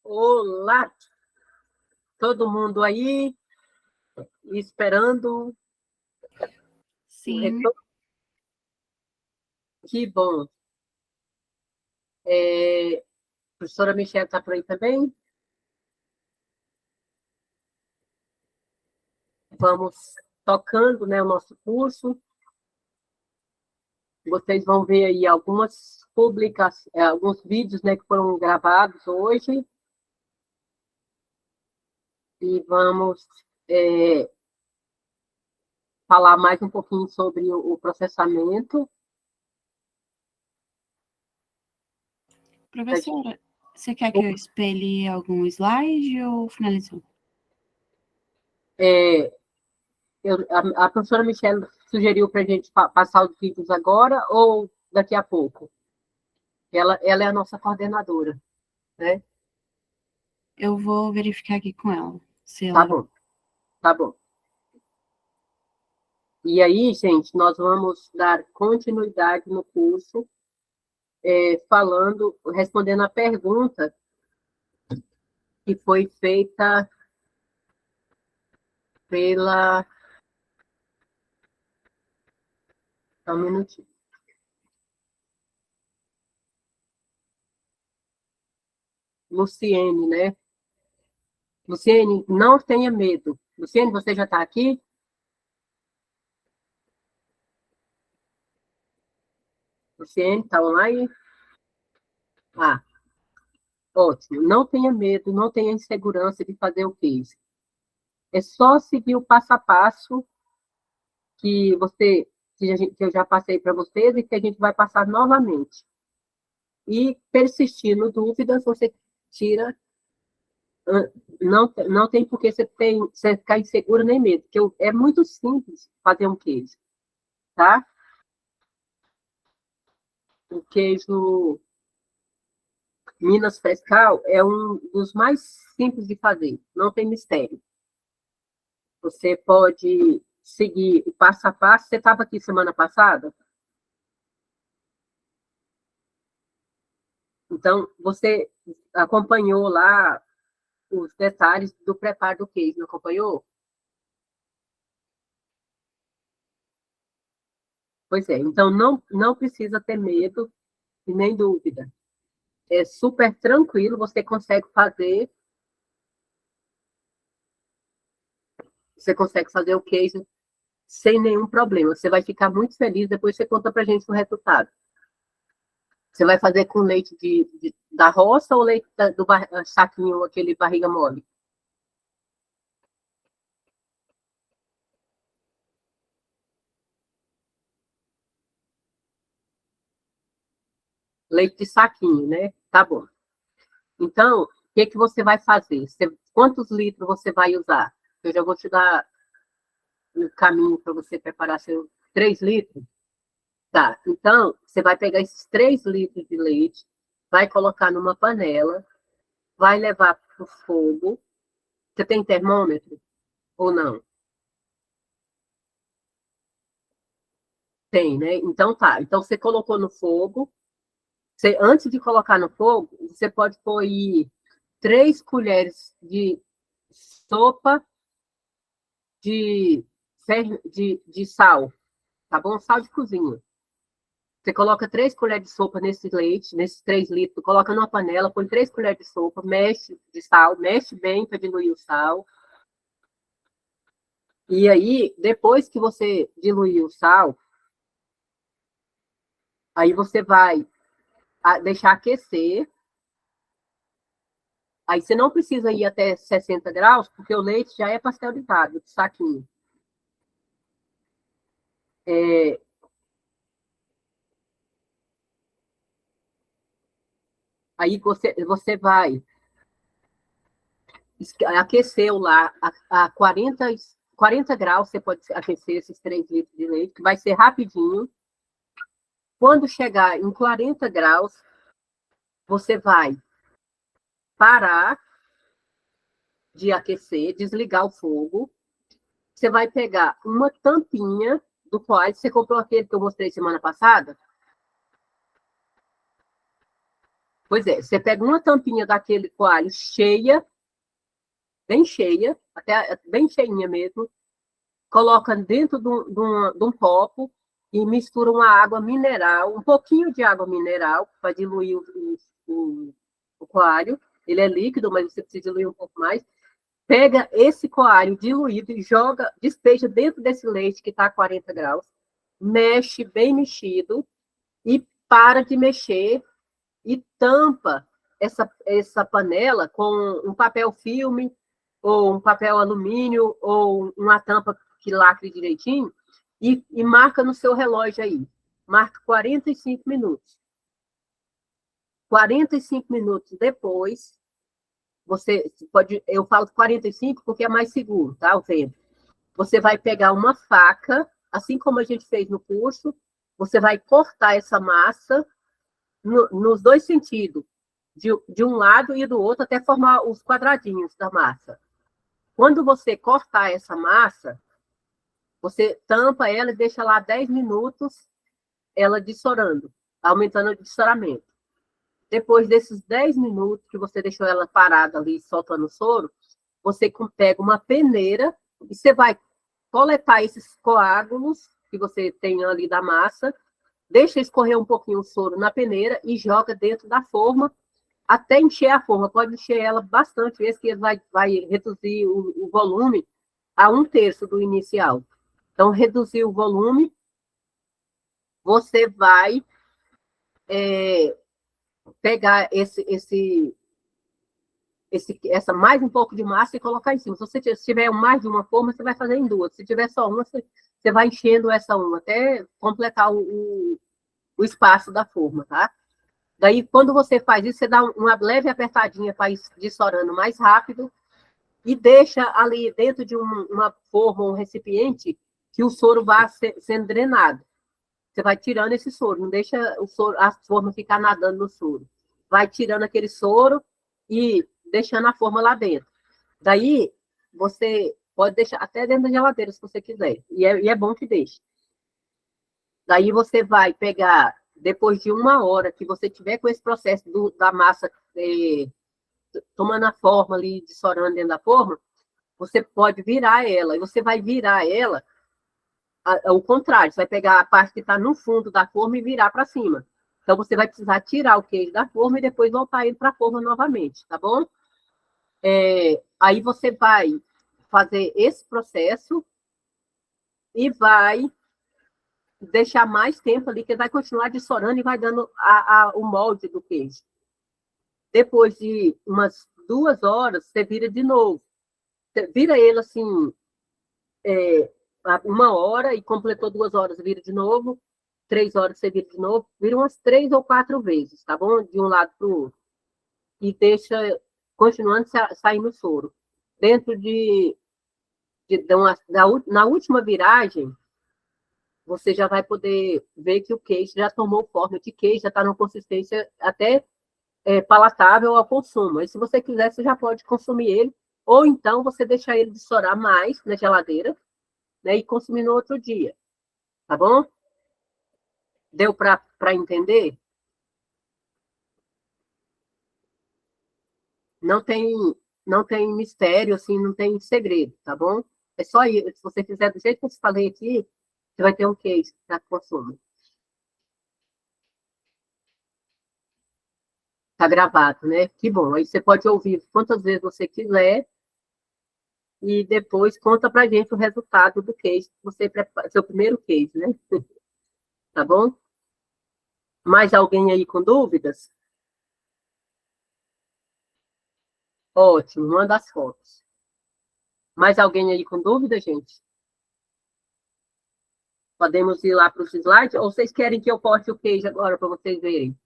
Olá, todo mundo aí esperando o Sim. retorno? Que bom. A professora Michelle está por aí também? Vamos tocando, né, o nosso curso. Vocês vão ver aí algumas publicações, alguns vídeos, né, que foram gravados hoje. E vamos falar mais um pouquinho sobre o processamento. Professora, você quer que eu espelhe algum slide ou finalizou? A professora Michelle sugeriu para a gente passar os vídeos agora ou daqui a pouco? Ela é a nossa coordenadora, né? Eu vou verificar aqui com ela. Se Tá ela... bom, tá bom. E aí, gente, nós vamos dar continuidade no curso, respondendo a pergunta que foi feita pela... Só um minutinho. Luciene, né? Luciene, não tenha medo. Luciene, você já está aqui? Luciene, está online? Ah, ótimo. Não tenha medo, não tenha insegurança de fazer o case. É só seguir o passo a passo que eu já passei para vocês e que a gente vai passar novamente. E persistindo dúvidas, você tira. Não tem por que você ficar inseguro nem medo, porque é muito simples fazer um queijo, tá? O queijo Minas Frescal é um dos mais simples de fazer, não tem mistério. Você pode seguir o passo a passo. Você estava aqui semana passada? Então, você acompanhou lá os detalhes do preparo do queijo, não acompanhou? Pois é, então não precisa ter medo e nem dúvida. É super tranquilo, você consegue fazer o queijo sem nenhum problema. Você vai ficar muito feliz, depois você conta pra gente o resultado. Você vai fazer com leite da roça ou leite do saquinho, aquele barriga mole? Leite de saquinho, né? Tá bom. Então, o que você vai fazer? Quantos litros você vai usar? Eu já vou te dar o caminho para você preparar seus 3 litros. Tá, então, você vai pegar esses 3 litros de leite, vai colocar numa panela, vai levar para o fogo. Você tem termômetro ou não? Tem, né? Então tá. Então você colocou no fogo. Antes de colocar no fogo, você pode pôr aí 3 colheres de sopa de, de sal, tá bom? Sal de cozinha. Você coloca 3 colheres de sopa nesse leite, nesses 3 litros, coloca numa panela, põe 3 colheres de sopa, mexe de sal, mexe bem para diluir o sal. E aí, depois que você diluir o sal, aí você vai deixar aquecer. Aí você não precisa ir até 60 graus, porque o leite já é pasteurizado, de saquinho. É, aí você vai aqueceu lá a 40 graus, você pode aquecer esses 3 litros de leite, que vai ser rapidinho. Quando chegar em 40 graus, você vai parar de aquecer, desligar o fogo. Você vai pegar uma tampinha do coalho. Você comprou aquele que eu mostrei semana passada? Pois é, você pega uma tampinha daquele coalho cheia, bem cheia, até bem cheinha mesmo, coloca dentro de um copo e mistura uma água mineral, um pouquinho de água mineral para diluir o coalho. Ele é líquido, mas você precisa diluir um pouco mais. Pega esse coalho diluído e joga, despeja dentro desse leite que está a 40 graus, mexe bem mexido e para de mexer e tampa essa panela com um papel filme ou um papel alumínio ou uma tampa que lacre direitinho e marca no seu relógio aí. Marca 45 minutos. 45 minutos depois, você pode, eu falo 45 porque é mais seguro, tá? O tempo. Você vai pegar uma faca, assim como a gente fez no curso, você vai cortar essa massa nos dois sentidos, de um lado e do outro, até formar os quadradinhos da massa. Quando você cortar essa massa, você tampa ela e deixa lá 10 minutos ela dessorando, aumentando o dessoramento. Depois desses 10 minutos que você deixou ela parada ali, soltando o soro, você pega uma peneira e você vai coletar esses coágulos que você tem ali da massa, deixa escorrer um pouquinho o soro na peneira e joga dentro da forma até encher a forma. Pode encher ela bastante vezes, que vai reduzir o volume a 1/3 do inicial. Então, reduzir o volume, você vai pegar essa mais um pouco de massa e colocar em cima. Se você tiver mais de uma forma, você vai fazer em duas. Se tiver só uma, você vai enchendo essa uma até completar o espaço da forma, tá? Daí, quando você faz isso, você dá uma leve apertadinha para ir dessorando mais rápido e deixa ali dentro de uma forma, um recipiente, que o soro vá sendo drenado. Você vai tirando esse soro, não deixa o soro, a forma ficar nadando no soro. Vai tirando aquele soro e deixando a forma lá dentro. Daí, você pode deixar até dentro da geladeira, se você quiser. E é bom que deixe. Daí você vai pegar, depois de 1 hora que você tiver com esse processo da massa tomando a forma ali, dessorando dentro da forma, você pode virar ela. E você vai virar ela ao contrário. Você vai pegar a parte que está no fundo da forma e virar para cima. Então, você vai precisar tirar o queijo da forma e depois voltar ele para a forma novamente, tá bom? Aí você vai fazer esse processo e vai deixar mais tempo ali, que vai continuar dessorando e vai dando o molde do queijo. Depois de umas 2 horas, você vira de novo. Você vira ele assim, 1 hora e completou 2 horas, vira de novo. 3 horas você vira de novo. Vira umas 3 ou 4 vezes, tá bom? De um lado para o outro. E deixa continuando saindo o soro. Dentro na última viragem, você já vai poder ver que o queijo já tomou forma de queijo, já está numa consistência até palatável ao consumo. E se você quiser, você já pode consumir ele, ou então você deixar ele dessorar mais na geladeira, né, e consumir no outro dia. Tá bom? Deu para entender? Não tem, não tem mistério, assim, não tem segredo, tá bom? É só isso. Se você fizer do jeito que eu te falei aqui, você vai ter um queijo para consumo. Tá gravado, né? Que bom. Aí você pode ouvir quantas vezes você quiser e depois conta pra gente o resultado do queijo que você prepara, seu primeiro queijo, né? Tá bom? Mais alguém aí com dúvidas? Ótimo, manda as fotos. Mais alguém aí com dúvida, gente? Podemos ir lá para os slides? Ou vocês querem que eu poste o queijo agora para vocês verem?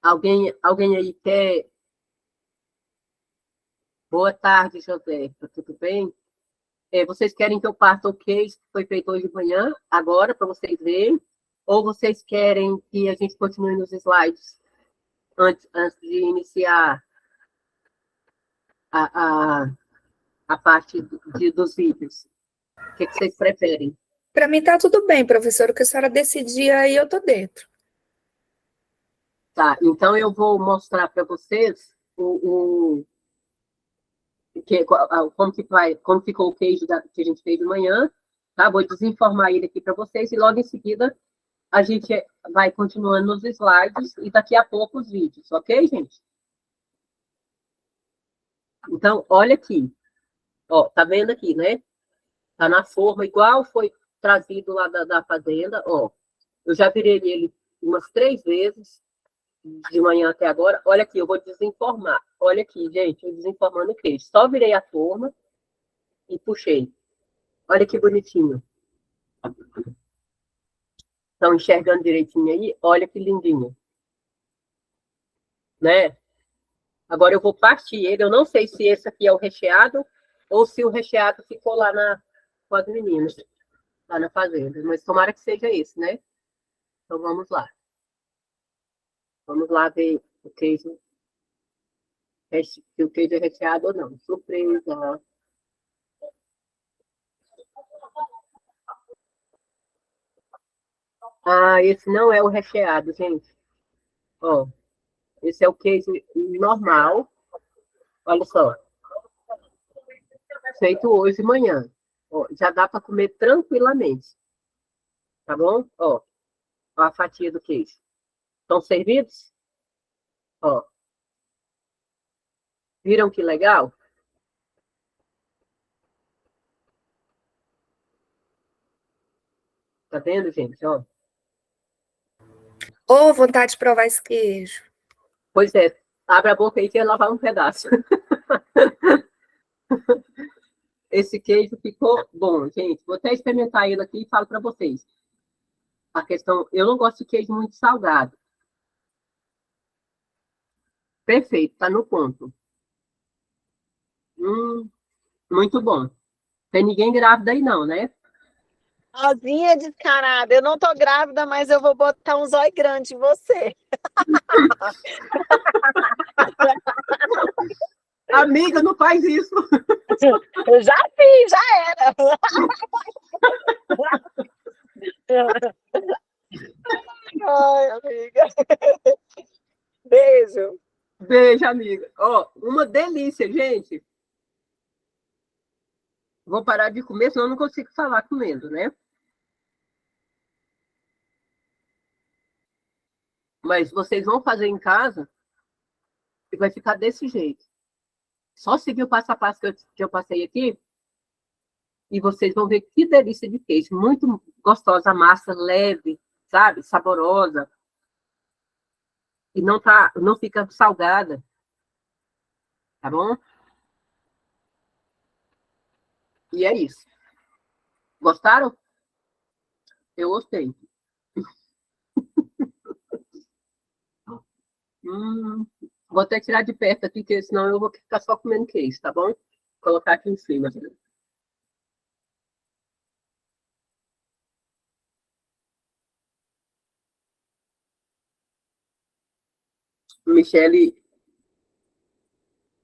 Alguém aí quer? Boa tarde, José. Tudo bem? Vocês querem que eu parta o queijo que foi feito hoje de manhã, agora, para vocês verem? Ou vocês querem que a gente continue nos slides antes de iniciar a, a, a parte dos vídeos? O que vocês preferem? Para mim tá tudo bem, professor. O que a senhora decidir aí, eu tô dentro. Tá, então eu vou mostrar para vocês como ficou o queijo que a gente fez de manhã, tá? Vou desinformar ele aqui para vocês e logo em seguida a gente vai continuando nos slides e daqui a pouco os vídeos, ok, gente? Então, olha aqui. Ó, tá vendo aqui, né? Tá na forma igual foi trazido lá da fazenda, ó. Eu já virei ele umas 3 vezes, de manhã até agora. Olha aqui, eu vou desinformar. Olha aqui, gente, eu desinformando o queijo. Só virei a forma e puxei. Olha que bonitinho. Estão enxergando direitinho aí? Olha que lindinho. Né? Agora eu vou partir ele. Eu não sei se esse aqui é o recheado ou se o recheado ficou lá com as meninas, lá na fazenda. Mas tomara que seja esse, né? Então vamos lá. Vamos lá ver o queijo, se o queijo é recheado ou não. Surpresa. Ah, esse não é o recheado, gente. Ó, esse é o queijo normal. Olha só. Feito hoje de manhã. Ó, já dá para comer tranquilamente. Tá bom? Ó, a fatia do queijo. Estão servidos? Ó, viram que legal? Tá vendo, gente? Ó. Ô, vontade de provar esse queijo. Pois é, abre a boca aí que ia lavar um pedaço. Esse queijo ficou bom, gente. Vou até experimentar ele aqui e falo para vocês. A questão, eu não gosto de queijo muito salgado. Perfeito, tá no ponto. Muito bom. Tem ninguém grávida aí não, né? Rosinha descarada, eu não tô grávida, mas eu vou botar um zóio grande em você. Amiga, não faz isso. Eu já fiz, já era. Ai, amiga. Beijo. Beijo, amiga. Ó, uma delícia, gente. Vou parar de comer, senão eu não consigo falar comendo, né? Mas vocês vão fazer em casa e vai ficar desse jeito. Só seguir o passo a passo que eu passei aqui e vocês vão ver que delícia de queijo. Muito gostosa a massa, leve, sabe? Saborosa. E não fica salgada. Tá bom? E é isso. Gostaram? Eu gostei. Vou até tirar de perto aqui, porque senão eu vou ficar só comendo queijo, tá bom? Vou colocar aqui em cima. Michele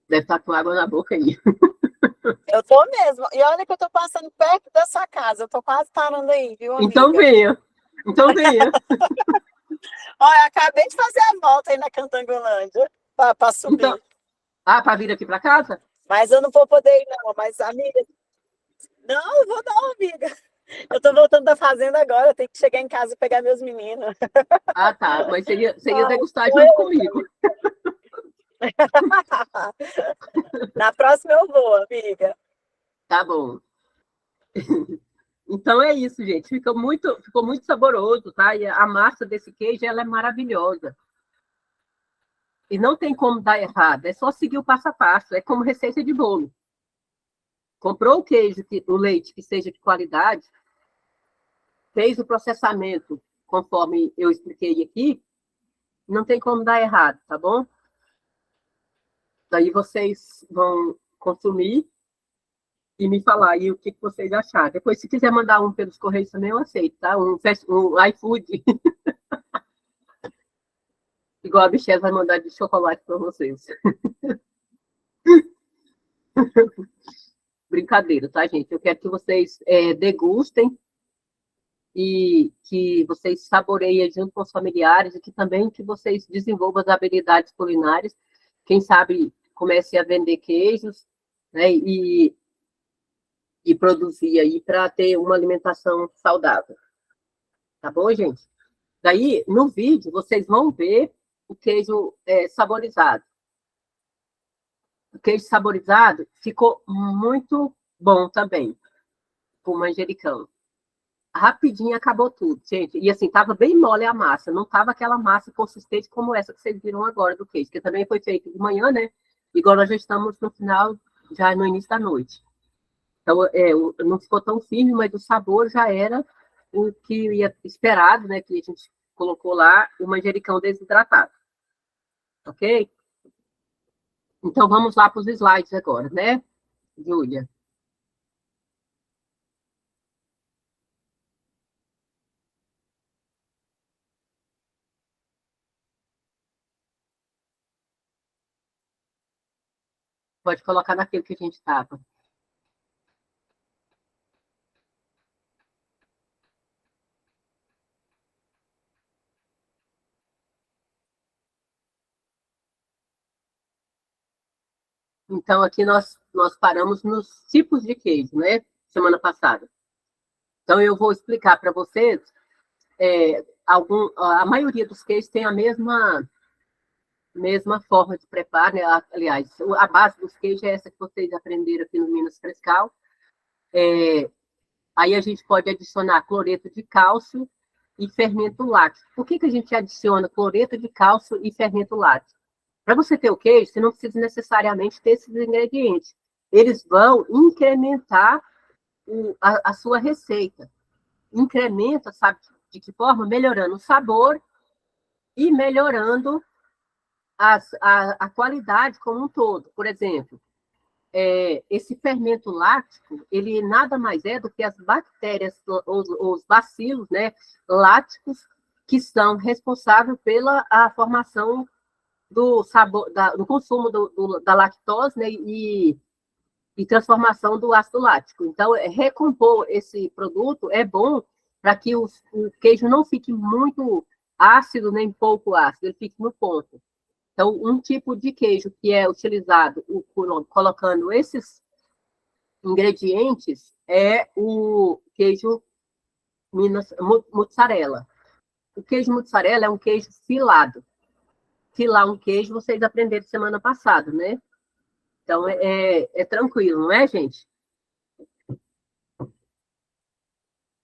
deve estar com água na boca aí. Eu tô mesmo. E olha que eu tô passando perto da sua casa. Eu tô quase parando aí, viu, amiga? Então venha. Então venha. Olha, acabei de fazer a volta aí na Cantangolândia para subir. Então, para vir aqui para casa? Mas eu não vou poder ir, não. Mas, amiga... Não, eu vou não, amiga. Eu tô voltando da fazenda agora. Eu tenho que chegar em casa e pegar meus meninos. Ah, tá. Mas você ia degustar junto comigo. Na próxima eu vou, amiga. Tá bom. Então é isso, gente. Ficou muito saboroso, tá? E a massa desse queijo, ela é maravilhosa. E não tem como dar errado. É só seguir o passo a passo. É como receita de bolo. Comprou o queijo, o leite que seja de qualidade, fez o processamento conforme eu expliquei aqui, não tem como dar errado, tá bom? Daí vocês vão consumir e me falar aí o que vocês acharam. Depois, se quiser mandar um pelos correios também, eu aceito, tá? Um iFood. Igual a Michelle vai mandar de chocolate para vocês. brincadeira, tá, gente? Eu quero que vocês degustem e que vocês saboreiem junto com os familiares e que também que vocês desenvolvam as habilidades culinárias. Quem sabe comece a vender queijos, né, e produzir aí para ter uma alimentação saudável. Tá bom, gente? Daí, no vídeo, vocês vão ver o queijo saborizado. O queijo saborizado ficou muito bom também, com manjericão. Rapidinho acabou tudo, gente. E assim, tava bem mole a massa, não tava aquela massa consistente como essa que vocês viram agora do queijo, que também foi feito de manhã, né? E agora nós já estamos no final, já no início da noite. Então, não ficou tão firme, mas o sabor já era o que ia esperado, né? Que a gente colocou lá, o manjericão desidratado. Ok? Então, vamos lá para os slides agora, né, Júlia? Pode colocar naquilo que a gente estava. Então, aqui nós paramos nos tipos de queijo, né? Semana passada. Então, eu vou explicar para vocês. A maioria dos queijos tem a mesma forma de preparo, né? Aliás, a base dos queijos é essa que vocês aprenderam aqui no Minas Frescal. Aí a gente pode adicionar cloreto de cálcio e fermento láctico. Por que a gente adiciona cloreto de cálcio e fermento láctico? Para você ter o queijo, você não precisa necessariamente ter esses ingredientes. Eles vão incrementar a sua receita. Incrementa, sabe de que forma? Melhorando o sabor e melhorando a qualidade como um todo. Por exemplo, esse fermento láctico, ele nada mais é do que as bactérias, os bacilos, né, láticos, que são responsáveis pela a formação do sabor, do consumo da lactose, né, e transformação do ácido lático. Então, recompor esse produto é bom para que o queijo não fique muito ácido, nem pouco ácido, ele fique no ponto. Então, um tipo de queijo que é utilizado colocando esses ingredientes é o queijo mussarela. O queijo mussarela é um queijo filado. Filar um queijo, vocês aprenderam semana passada, né? Então, é tranquilo, não é, gente?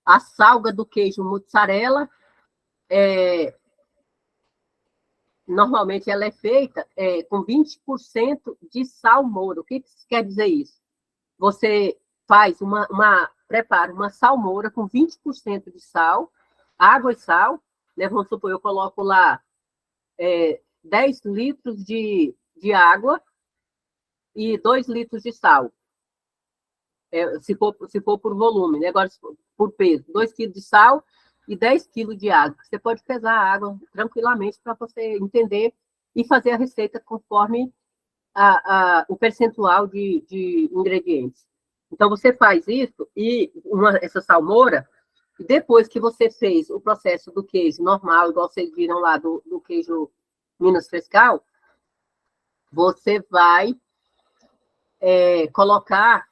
A salga do queijo mussarela, normalmente ela é feita com 20% de salmoura. O que quer dizer isso? Você faz prepara uma salmoura com 20% de sal, água e sal, né? Vamos supor, eu coloco lá 10 litros de água e 2 litros de sal. Se for por volume, né? Agora, por peso, 2 quilos de sal e 10 quilos de água. Você pode pesar a água tranquilamente para você entender e fazer a receita conforme o percentual de ingredientes. Então, você faz isso e essa salmoura, e depois que você fez o processo do queijo normal, igual vocês viram lá do queijo Minas Frescal, você vai colocar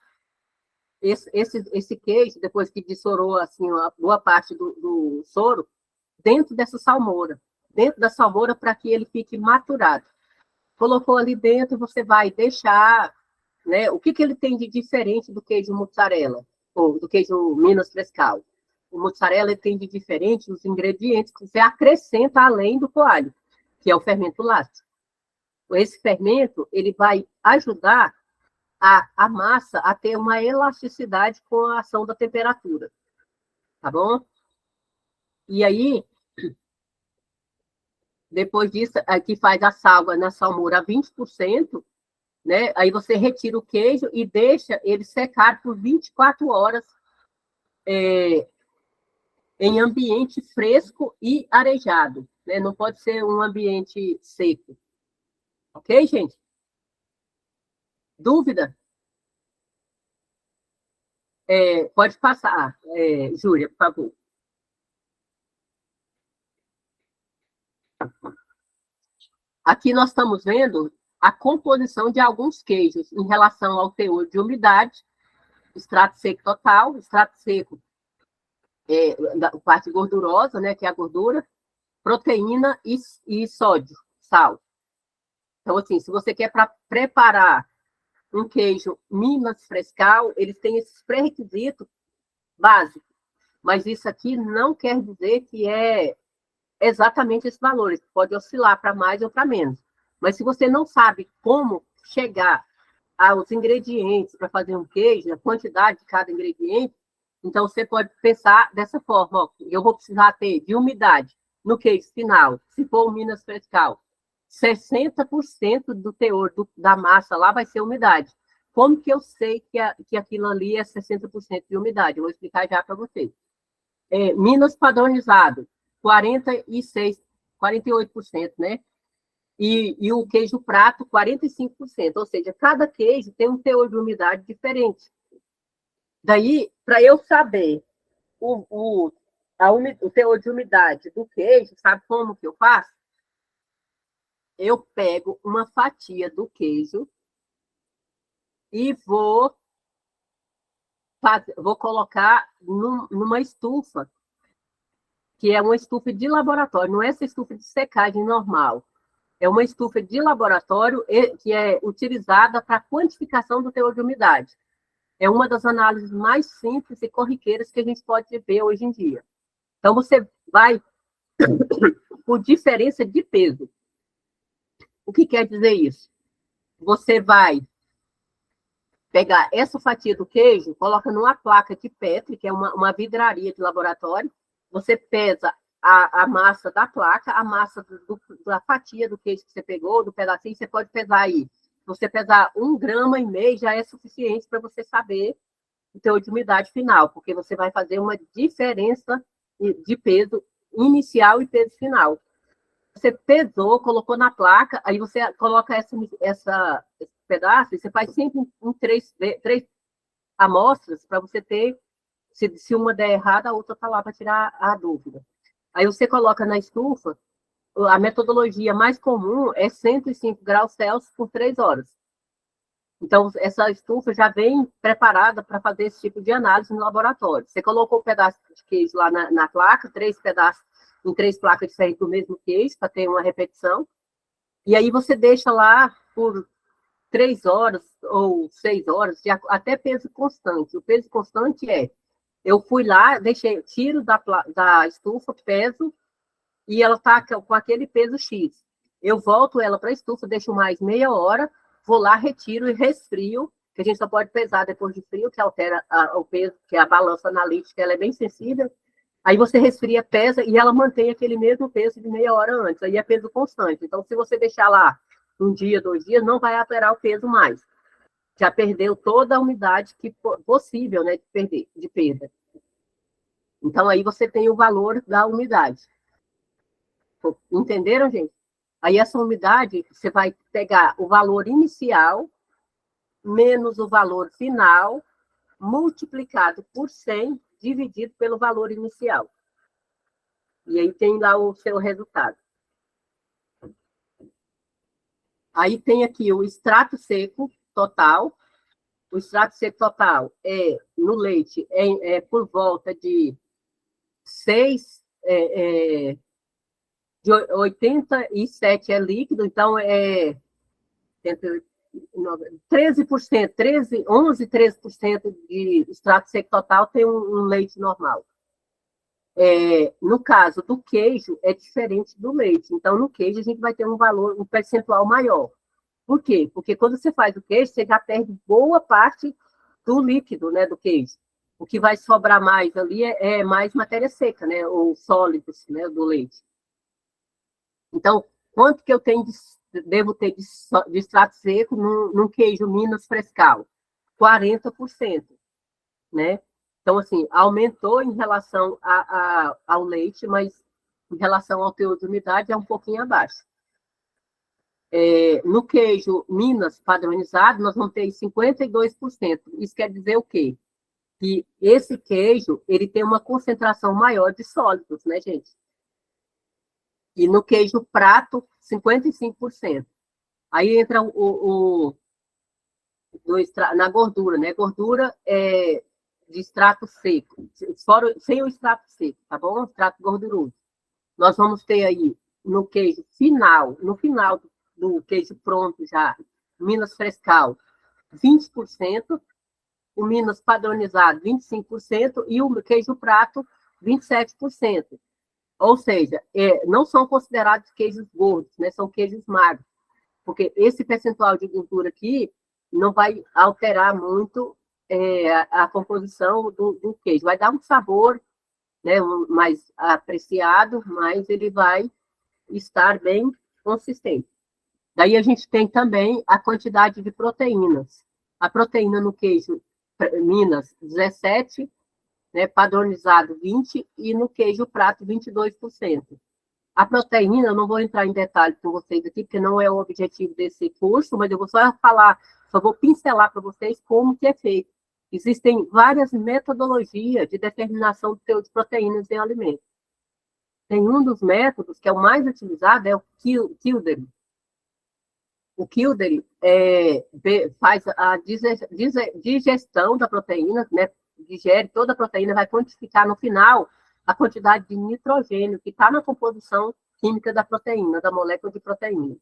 esse queijo, depois que dessorou assim, a boa parte do soro, dentro dessa salmoura, dentro da salmoura para que ele fique maturado. Colocou ali dentro, você vai deixar, né? O que ele tem de diferente do queijo mussarela, ou do queijo Minas Frescal? O mussarela ele tem de diferente os ingredientes que você acrescenta além do coalho, que é o fermento láctico. Esse fermento, ele vai ajudar a massa a ter uma elasticidade com a ação da temperatura, tá bom? E aí, depois disso, aqui faz a salga na salmoura a 20%, né? Aí você retira o queijo e deixa ele secar por 24 horas em ambiente fresco e arejado, né? Não pode ser um ambiente seco. Ok, gente? Dúvida? Pode passar, Júlia, por favor. Aqui nós estamos vendo a composição de alguns queijos em relação ao teor de umidade, extrato seco total, extrato seco, da parte gordurosa, né, que é a gordura, proteína e sódio, sal. Então, assim, se você quer preparar um queijo Minas Frescal, eles têm esses pré-requisitos básicos, mas isso aqui não quer dizer que é exatamente esse valor, isso pode oscilar para mais ou para menos. Mas se você não sabe como chegar aos ingredientes para fazer um queijo, a quantidade de cada ingrediente, então você pode pensar dessa forma, ó, eu vou precisar ter de umidade no queijo final, se for o Minas Frescal, 60% do teor da massa lá vai ser umidade. Como que eu sei que aquilo ali é 60% de umidade? Eu vou explicar já para vocês. Minas padronizado, 48%, né? E o queijo prato, 45%. Ou seja, cada queijo tem um teor de umidade diferente. Daí, para eu saber o teor de umidade do queijo, sabe como que eu faço? Eu pego uma fatia do queijo e vou colocar numa estufa, que é uma estufa de laboratório, não é essa estufa de secagem normal. É uma estufa de laboratório que é utilizada para quantificação do teor de umidade. É uma das análises mais simples e corriqueiras que a gente pode ver hoje em dia. Então, você vai por diferença de peso. O que quer dizer isso? Você vai pegar essa fatia do queijo, coloca numa placa de Petri, que é uma vidraria de laboratório, você pesa a massa da placa, a massa da fatia do queijo que você pegou, do pedacinho, você pode pesar aí. Se você pesar 1,5 grama, já é suficiente para você saber o teor de umidade final, porque você vai fazer uma diferença de peso inicial e peso final. Você pesou, colocou na placa, aí você coloca esse pedaço, e você faz sempre em três amostras para você ter, se uma der errada, a outra está lá para tirar a dúvida. Aí você coloca na estufa, a metodologia mais comum é 105 graus Celsius por 3 horas. Então, essa estufa já vem preparada para fazer esse tipo de análise no laboratório. Você colocou um pedaço de queijo lá na placa, 3 pedaços em 3 placas diferentes do mesmo queijo, para ter uma repetição. E aí você deixa lá por 3 horas ou 6 horas, até peso constante. O peso constante eu fui lá, tiro da estufa, peso, e ela está com aquele peso X. Eu volto ela para a estufa, deixo mais meia hora, vou lá, retiro e resfrio, que a gente só pode pesar depois de frio, que altera o peso, que é a balança analítica, ela é bem sensível. Aí você resfria, pesa, e ela mantém aquele mesmo peso de meia hora antes. Aí é peso constante. Então, se você deixar lá 1 dia, 2 dias, não vai alterar o peso mais. Já perdeu toda a umidade possível, né, de perda. Então, aí você tem o valor da umidade. Entenderam, gente? Aí essa umidade, você vai pegar o valor inicial menos o valor final, multiplicado por 100, dividido pelo valor inicial. E aí tem lá o seu resultado. Aí tem aqui o extrato seco total. O extrato seco total no leite é por volta de 87 é líquido, então 13% de extrato seco total tem um leite normal. No caso do queijo, é diferente do leite. Então, no queijo, a gente vai ter um percentual maior. Por quê? Porque quando você faz o queijo, você já perde boa parte do líquido, né, do queijo. O que vai sobrar mais ali é mais matéria seca, né, ou sólidos, né, do leite. Então, quanto que eu devo ter de extrato seco num queijo Minas Frescal? 40%, né? Então, assim, aumentou em relação ao leite, mas em relação ao teor de umidade é um pouquinho abaixo. No queijo Minas padronizado, nós vamos ter 52%. Isso quer dizer o quê? que esse queijo, ele tem uma concentração maior de sólidos, né, gente? E no queijo prato, 55%. Aí entra na gordura, né? Gordura de extrato seco, sem o extrato seco, tá bom? Extrato gorduroso. Nós vamos ter aí no queijo final, no final do queijo pronto já, Minas Frescal, 20%, o Minas padronizado, 25%, e o queijo prato, 27%. Ou seja, não são considerados queijos gordos, né? São queijos magros, porque esse percentual de gordura aqui não vai alterar muito a composição do queijo. Vai dar um sabor, né, mais apreciado, mas ele vai estar bem consistente. Daí a gente tem também a quantidade de proteínas. A proteína no queijo Minas, 17%, né, padronizado 20%, e no queijo prato, 22%. A proteína, eu não vou entrar em detalhes com vocês aqui, porque não é o objetivo desse curso, mas eu vou só falar, só vou pincelar para vocês como que é feito. Existem várias metodologias de determinação do teor de proteínas em alimentos. Tem um dos métodos, que é o mais utilizado, é o Kildare. O Kildare faz a digestão da proteína, né? Digere toda a proteína, vai quantificar no final a quantidade de nitrogênio que está na composição química da proteína, da molécula de proteína.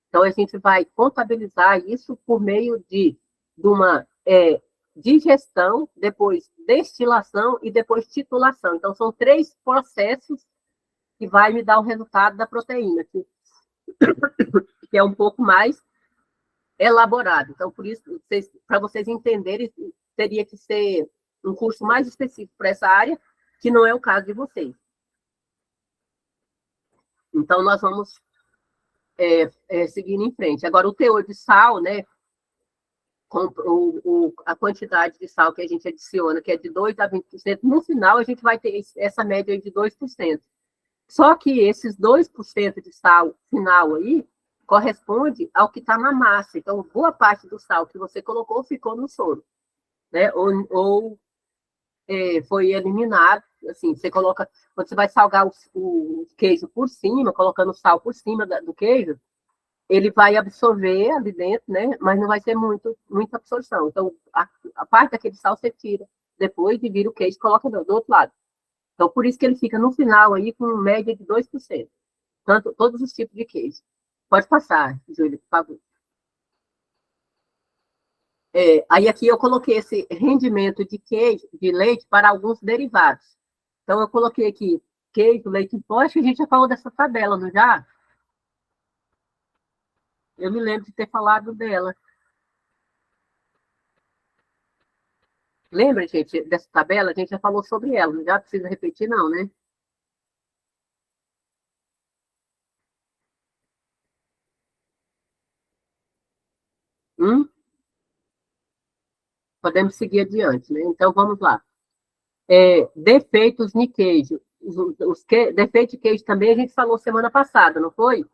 Então, a gente vai contabilizar isso por meio de uma digestão, depois destilação e depois titulação. Então, são 3 processos que vai me dar o resultado da proteína, que é um pouco mais elaborado. Então, por isso, para vocês entenderem, teria que ser um curso mais específico para essa área, que não é o caso de vocês. Então, nós vamos seguindo em frente. Agora, o teor de sal, né, com a quantidade de sal que a gente adiciona, que é de 2% a 20%, no final a gente vai ter essa média de 2%. Só que esses 2% de sal final aí corresponde ao que está na massa. Então, boa parte do sal que você colocou ficou no soro, né? Ou foi eliminado. Assim, você coloca, quando você vai salgar o queijo por cima, colocando sal por cima do queijo, ele vai absorver ali dentro, né? Mas não vai ser muita absorção. Então, a parte daquele sal você tira depois e vira o queijo e coloca do outro lado. Então, por isso que ele fica no final aí com média de 2%. Todos os tipos de queijo. Pode passar, Júlia, por favor. Aí aqui eu coloquei esse rendimento de queijo, de leite para alguns derivados. Então, eu coloquei aqui queijo, leite em pó. Acho que a gente já falou dessa tabela, não já? Eu me lembro de ter falado dela. Lembra, gente, dessa tabela? A gente já falou sobre ela, não já precisa repetir, não, né? Podemos seguir adiante, né? Então, vamos lá. Defeitos de queijo. Defeitos de queijo também a gente falou semana passada, não foi?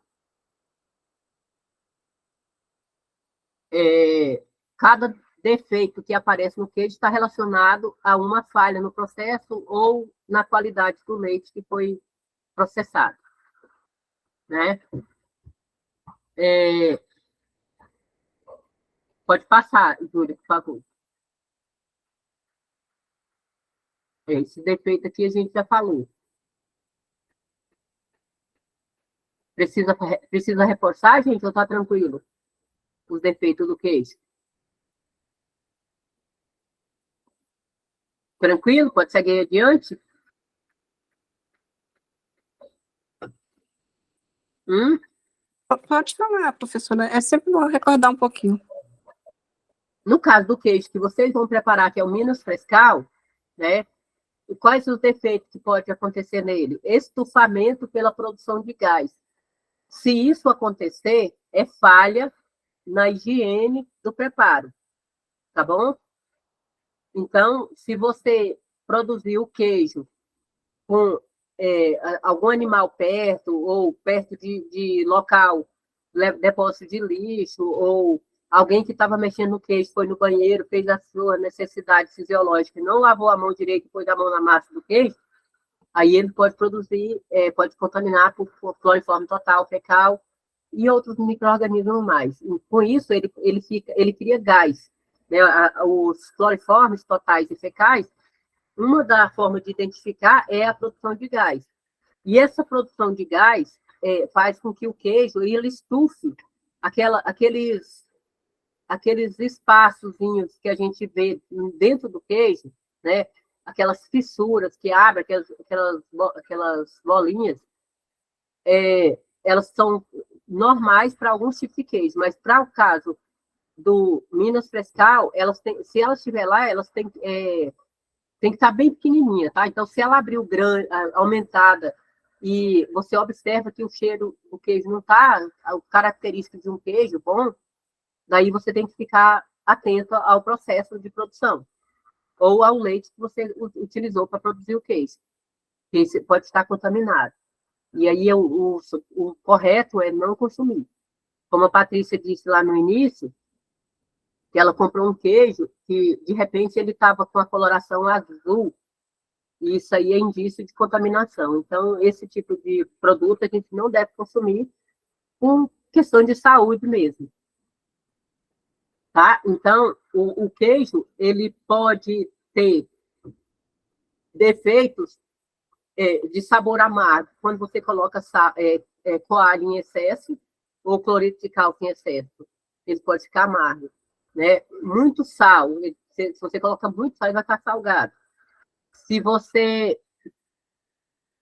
Cada defeito que aparece no queijo está relacionado a uma falha no processo ou na qualidade do leite que foi processado, né? Pode passar, Júlia, por favor. Esse defeito aqui a gente já falou. Precisa reforçar, gente, ou está tranquilo? Os defeitos do queijo? Tranquilo? Pode seguir adiante? Pode falar, professora. É sempre bom recordar um pouquinho. No caso do queijo que vocês vão preparar, que é o Minas Frescal, né? E quais os defeitos que pode acontecer nele? Estufamento pela produção de gás. Se isso acontecer, é falha na higiene do preparo, tá bom? Então, se você produzir o queijo com algum animal perto, ou perto de local, depósito de lixo, ou alguém que estava mexendo no queijo foi no banheiro, fez a sua necessidade fisiológica e não lavou a mão direito e pôs a mão na massa do queijo, aí ele pode produzir, pode contaminar por cloriforme total, fecal e outros micro-organismos mais. E, com isso, ele cria gás. Né? Os cloriformes totais e fecais, uma da forma de identificar é a produção de gás. E essa produção de gás faz com que o queijo ele estufe aqueles espaçozinhos que a gente vê dentro do queijo, né? Aquelas fissuras que abrem, aquelas bolinhas, elas são normais para alguns tipos de queijo, mas para o caso do Minas Frescal, se ela estiver lá, elas têm que estar bem pequenininha, tá? Então, se ela abriu grande, aumentada, e você observa que o cheiro do queijo não está característico de um queijo bom, daí você tem que ficar atento ao processo de produção, ou ao leite que você utilizou para produzir o queijo, que pode estar contaminado. E aí o correto é não consumir. Como a Patrícia disse lá no início, que ela comprou um queijo que, de repente, ele estava com a coloração azul, e isso aí é indício de contaminação. Então, esse tipo de produto a gente não deve consumir por questão de saúde mesmo. Tá? Então, o queijo, ele pode ter defeitos de sabor amargo, quando você coloca coalho em excesso ou cloreto de cálcio em excesso. Ele pode ficar amargo. Né? Muito sal, se você coloca muito sal, ele vai ficar salgado. Se você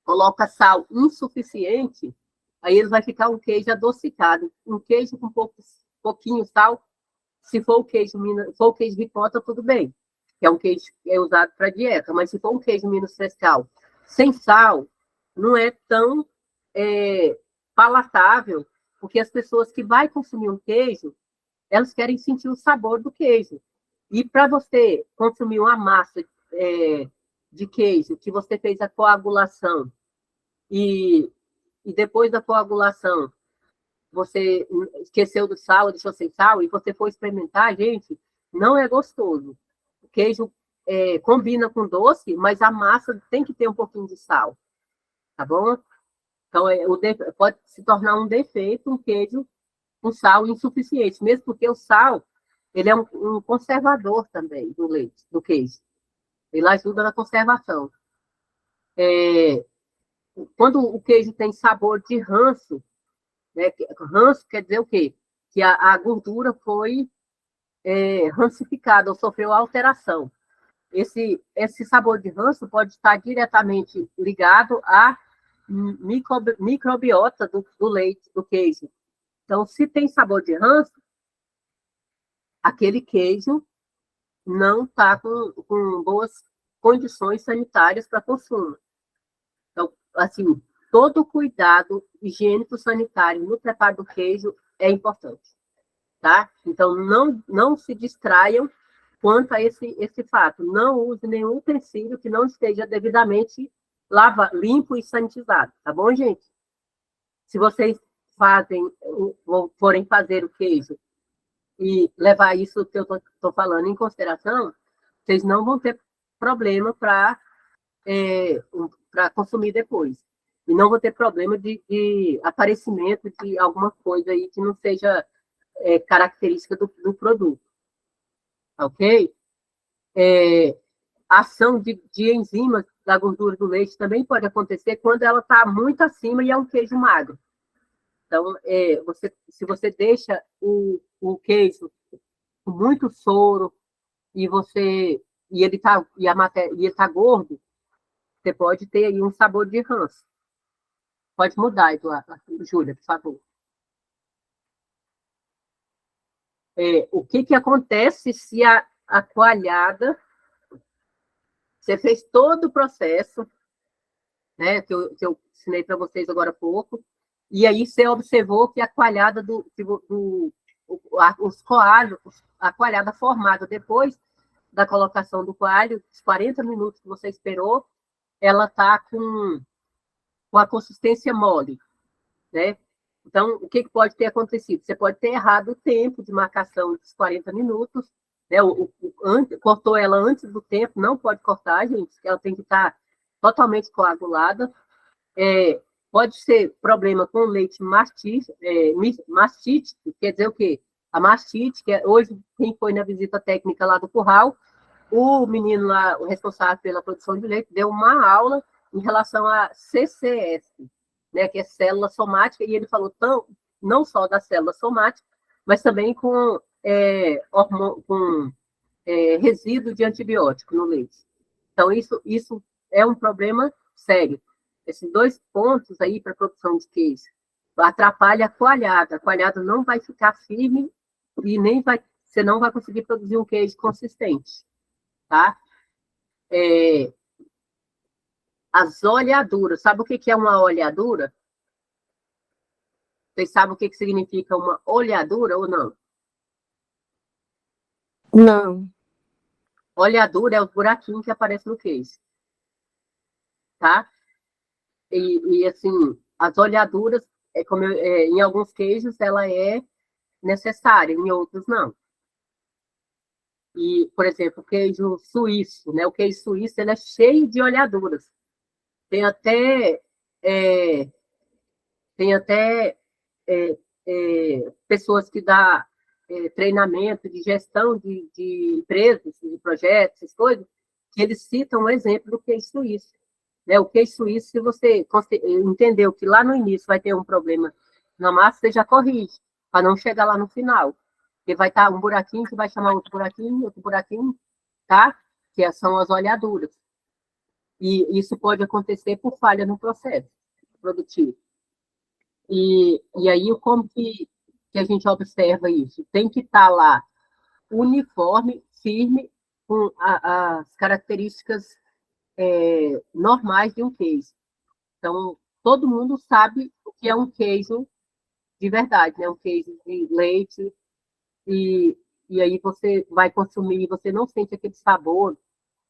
coloca sal insuficiente, aí ele vai ficar um queijo adocicado. Um queijo com pouquinho sal, se for o queijo ricota, tudo bem, que é um queijo que é usado para dieta, mas se for um queijo Minas Frescal sem sal, não é tão palatável, porque as pessoas que vão consumir um queijo, elas querem sentir o sabor do queijo. E para você consumir uma massa de queijo, que você fez a coagulação, e depois da coagulação, você esqueceu do sal, deixou sem sal, e você for experimentar, gente, não é gostoso. O queijo combina com doce, mas a massa tem que ter um pouquinho de sal, tá bom? Então, pode se tornar um defeito um queijo com sal insuficiente, mesmo porque o sal, ele é um conservador também do leite, do queijo. Ele ajuda na conservação. Quando o queijo tem sabor de ranço, né, ranço quer dizer o quê? Que a gordura foi rancificada, ou sofreu alteração. Esse sabor de ranço pode estar diretamente ligado à microbiota do leite, do queijo. Então, se tem sabor de ranço, aquele queijo não está com boas condições sanitárias para consumo. Então, assim, todo cuidado higiênico-sanitário no preparo do queijo é importante, tá? Então, não se distraiam quanto a esse fato. Não use nenhum utensílio que não esteja devidamente limpo e sanitizado, tá bom, gente? Se vocês forem fazer o queijo e levar isso que eu estou falando em consideração, vocês não vão ter problema para consumir depois. E não vão ter problema de aparecimento de alguma coisa aí que não seja característica do produto. Ok? A ação de enzimas da gordura do leite também pode acontecer quando ela está muito acima e é um queijo magro. Então, se você deixa o queijo com muito soro e ele está gordo, você pode ter aí um sabor de ranço. Pode mudar, Eduardo, Júlia, por favor. O que acontece se a coalhada, você fez todo o processo, né, que eu ensinei para vocês agora há pouco, e aí você observou que a coalhada os coalhos, a coalhada formada depois da colocação do coalho, os 40 minutos que você esperou, ela está com a consistência mole, né? Então, o que pode ter acontecido? Você pode ter errado o tempo de marcação dos 40 minutos, né? Cortou ela antes do tempo, não pode cortar, gente, ela tem que estar totalmente coagulada. Pode ser problema com leite mastite, quer dizer o quê? A mastite, hoje, quem foi na visita técnica lá do Curral, o menino lá, o responsável pela produção de leite, deu uma aula em relação a CCS, né, que é célula somática, e ele falou não só da célula somática, mas também com resíduo de antibiótico no leite. Então, isso é um problema sério. Esses 2 pontos aí para a produção de queijo atrapalha a coalhada. A coalhada não vai ficar firme e você não vai conseguir produzir um queijo consistente, tá? As oleaduras. Sabe o que é uma oleadura? Vocês sabem o que significa uma oleadura ou não? Não. Oleadura é o buraquinho que aparece no queijo, tá? E assim, as oleaduras, em alguns queijos, ela é necessária, em outros não. E, por exemplo, o queijo suíço, né? O queijo suíço, ele é cheio de oleaduras. Tem até pessoas que dão treinamento de gestão de empresas, de projetos, essas coisas, que eles citam um exemplo do queijo suíço. Né? O queijo suíço, se você entendeu que lá no início vai ter um problema na massa, você já corrige, para não chegar lá no final. Porque vai estar um buraquinho que vai chamar outro buraquinho, tá? Que são as oleaduras. E isso pode acontecer por falha no processo produtivo. E aí, como que a gente observa isso? Tem que estar lá uniforme, firme, com as características normais de um queijo. Então, todo mundo sabe o que é um queijo de verdade, né? Um queijo de leite, e aí você vai consumir e você não sente aquele sabor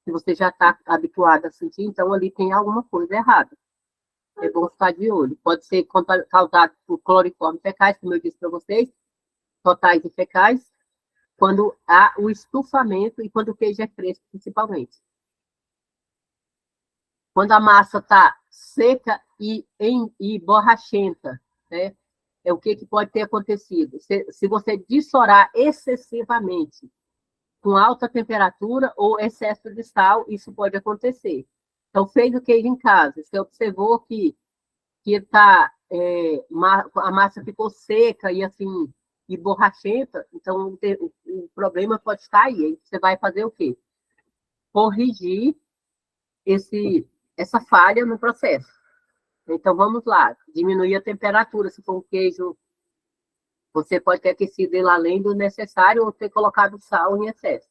que você já está habituado a sentir, então ali tem alguma coisa errada. É bom ficar de olho. Pode ser causado por cloriformes fecais, como eu disse para vocês, totais e fecais, quando há o estufamento e quando o queijo é fresco, principalmente. Quando a massa está seca e borrachenta, né? É o que pode ter acontecido. Se você dessorar excessivamente, com alta temperatura ou excesso de sal, isso pode acontecer. Então, fez o queijo em casa, você observou que a massa ficou seca e assim, e borrachenta, então o problema pode estar aí. Aí você vai fazer o quê? Corrigir essa falha no processo. Então, vamos lá, diminuir a temperatura. Se for um queijo, você pode ter aquecido ele além do necessário ou ter colocado sal em excesso.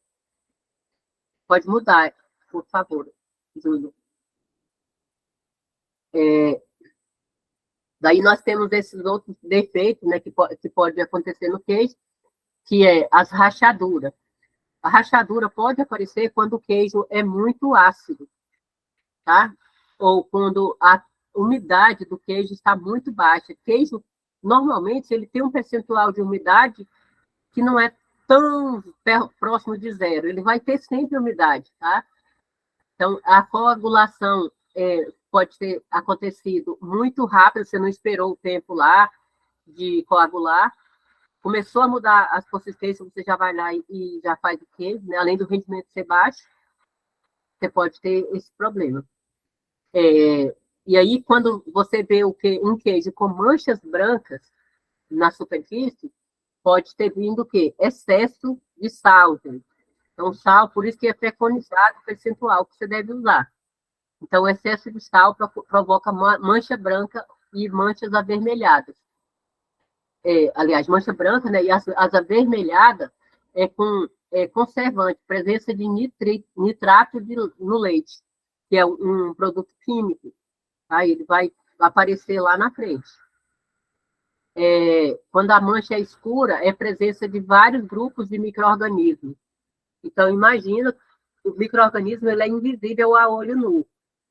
Pode mudar, por favor, Júlio. Daí nós temos esses outros defeitos, né, que pode acontecer no queijo, que é as rachaduras. A rachadura pode aparecer quando o queijo é muito ácido, tá? Ou quando a umidade do queijo está muito baixa. Queijo, normalmente, ele tem um percentual de umidade que não é tão próximo de zero. Ele vai ter sempre umidade, tá? Então, a coagulação pode ter acontecido muito rápido, você não esperou o tempo lá de coagular. Começou a mudar as consistências, você já vai lá e já faz o queijo, né? Além do rendimento ser baixo, você pode ter esse problema. E aí, quando você vê um queijo com manchas brancas na superfície, pode ter vindo o quê? Excesso de sal. Gente. Então, sal, por isso que é preconizado o percentual que você deve usar. Então, o excesso de sal provoca mancha branca e manchas avermelhadas. Aliás, mancha branca, né? E as avermelhadas é com conservante, presença de nitrato no leite, que é um produto químico. Tá? Ele vai aparecer lá na frente. Quando a mancha é escura, é presença de vários grupos de micro-organismos. Então, imagina, o micro-organismo ele é invisível a olho nu.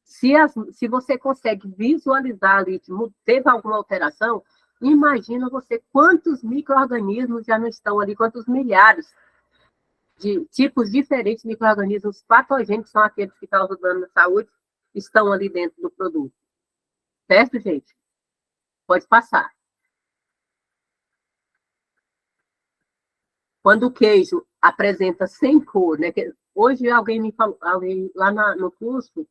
Se você consegue visualizar ali, teve alguma alteração, Imagina você quantos micro-organismos já não estão ali, quantos milhares de tipos diferentes de micro-organismos patogênicos são aqueles que causam dano na saúde, estão ali dentro do produto. Certo, gente? Pode passar. Quando o queijo apresenta sem cor, né? Hoje alguém me falou, alguém lá no curso,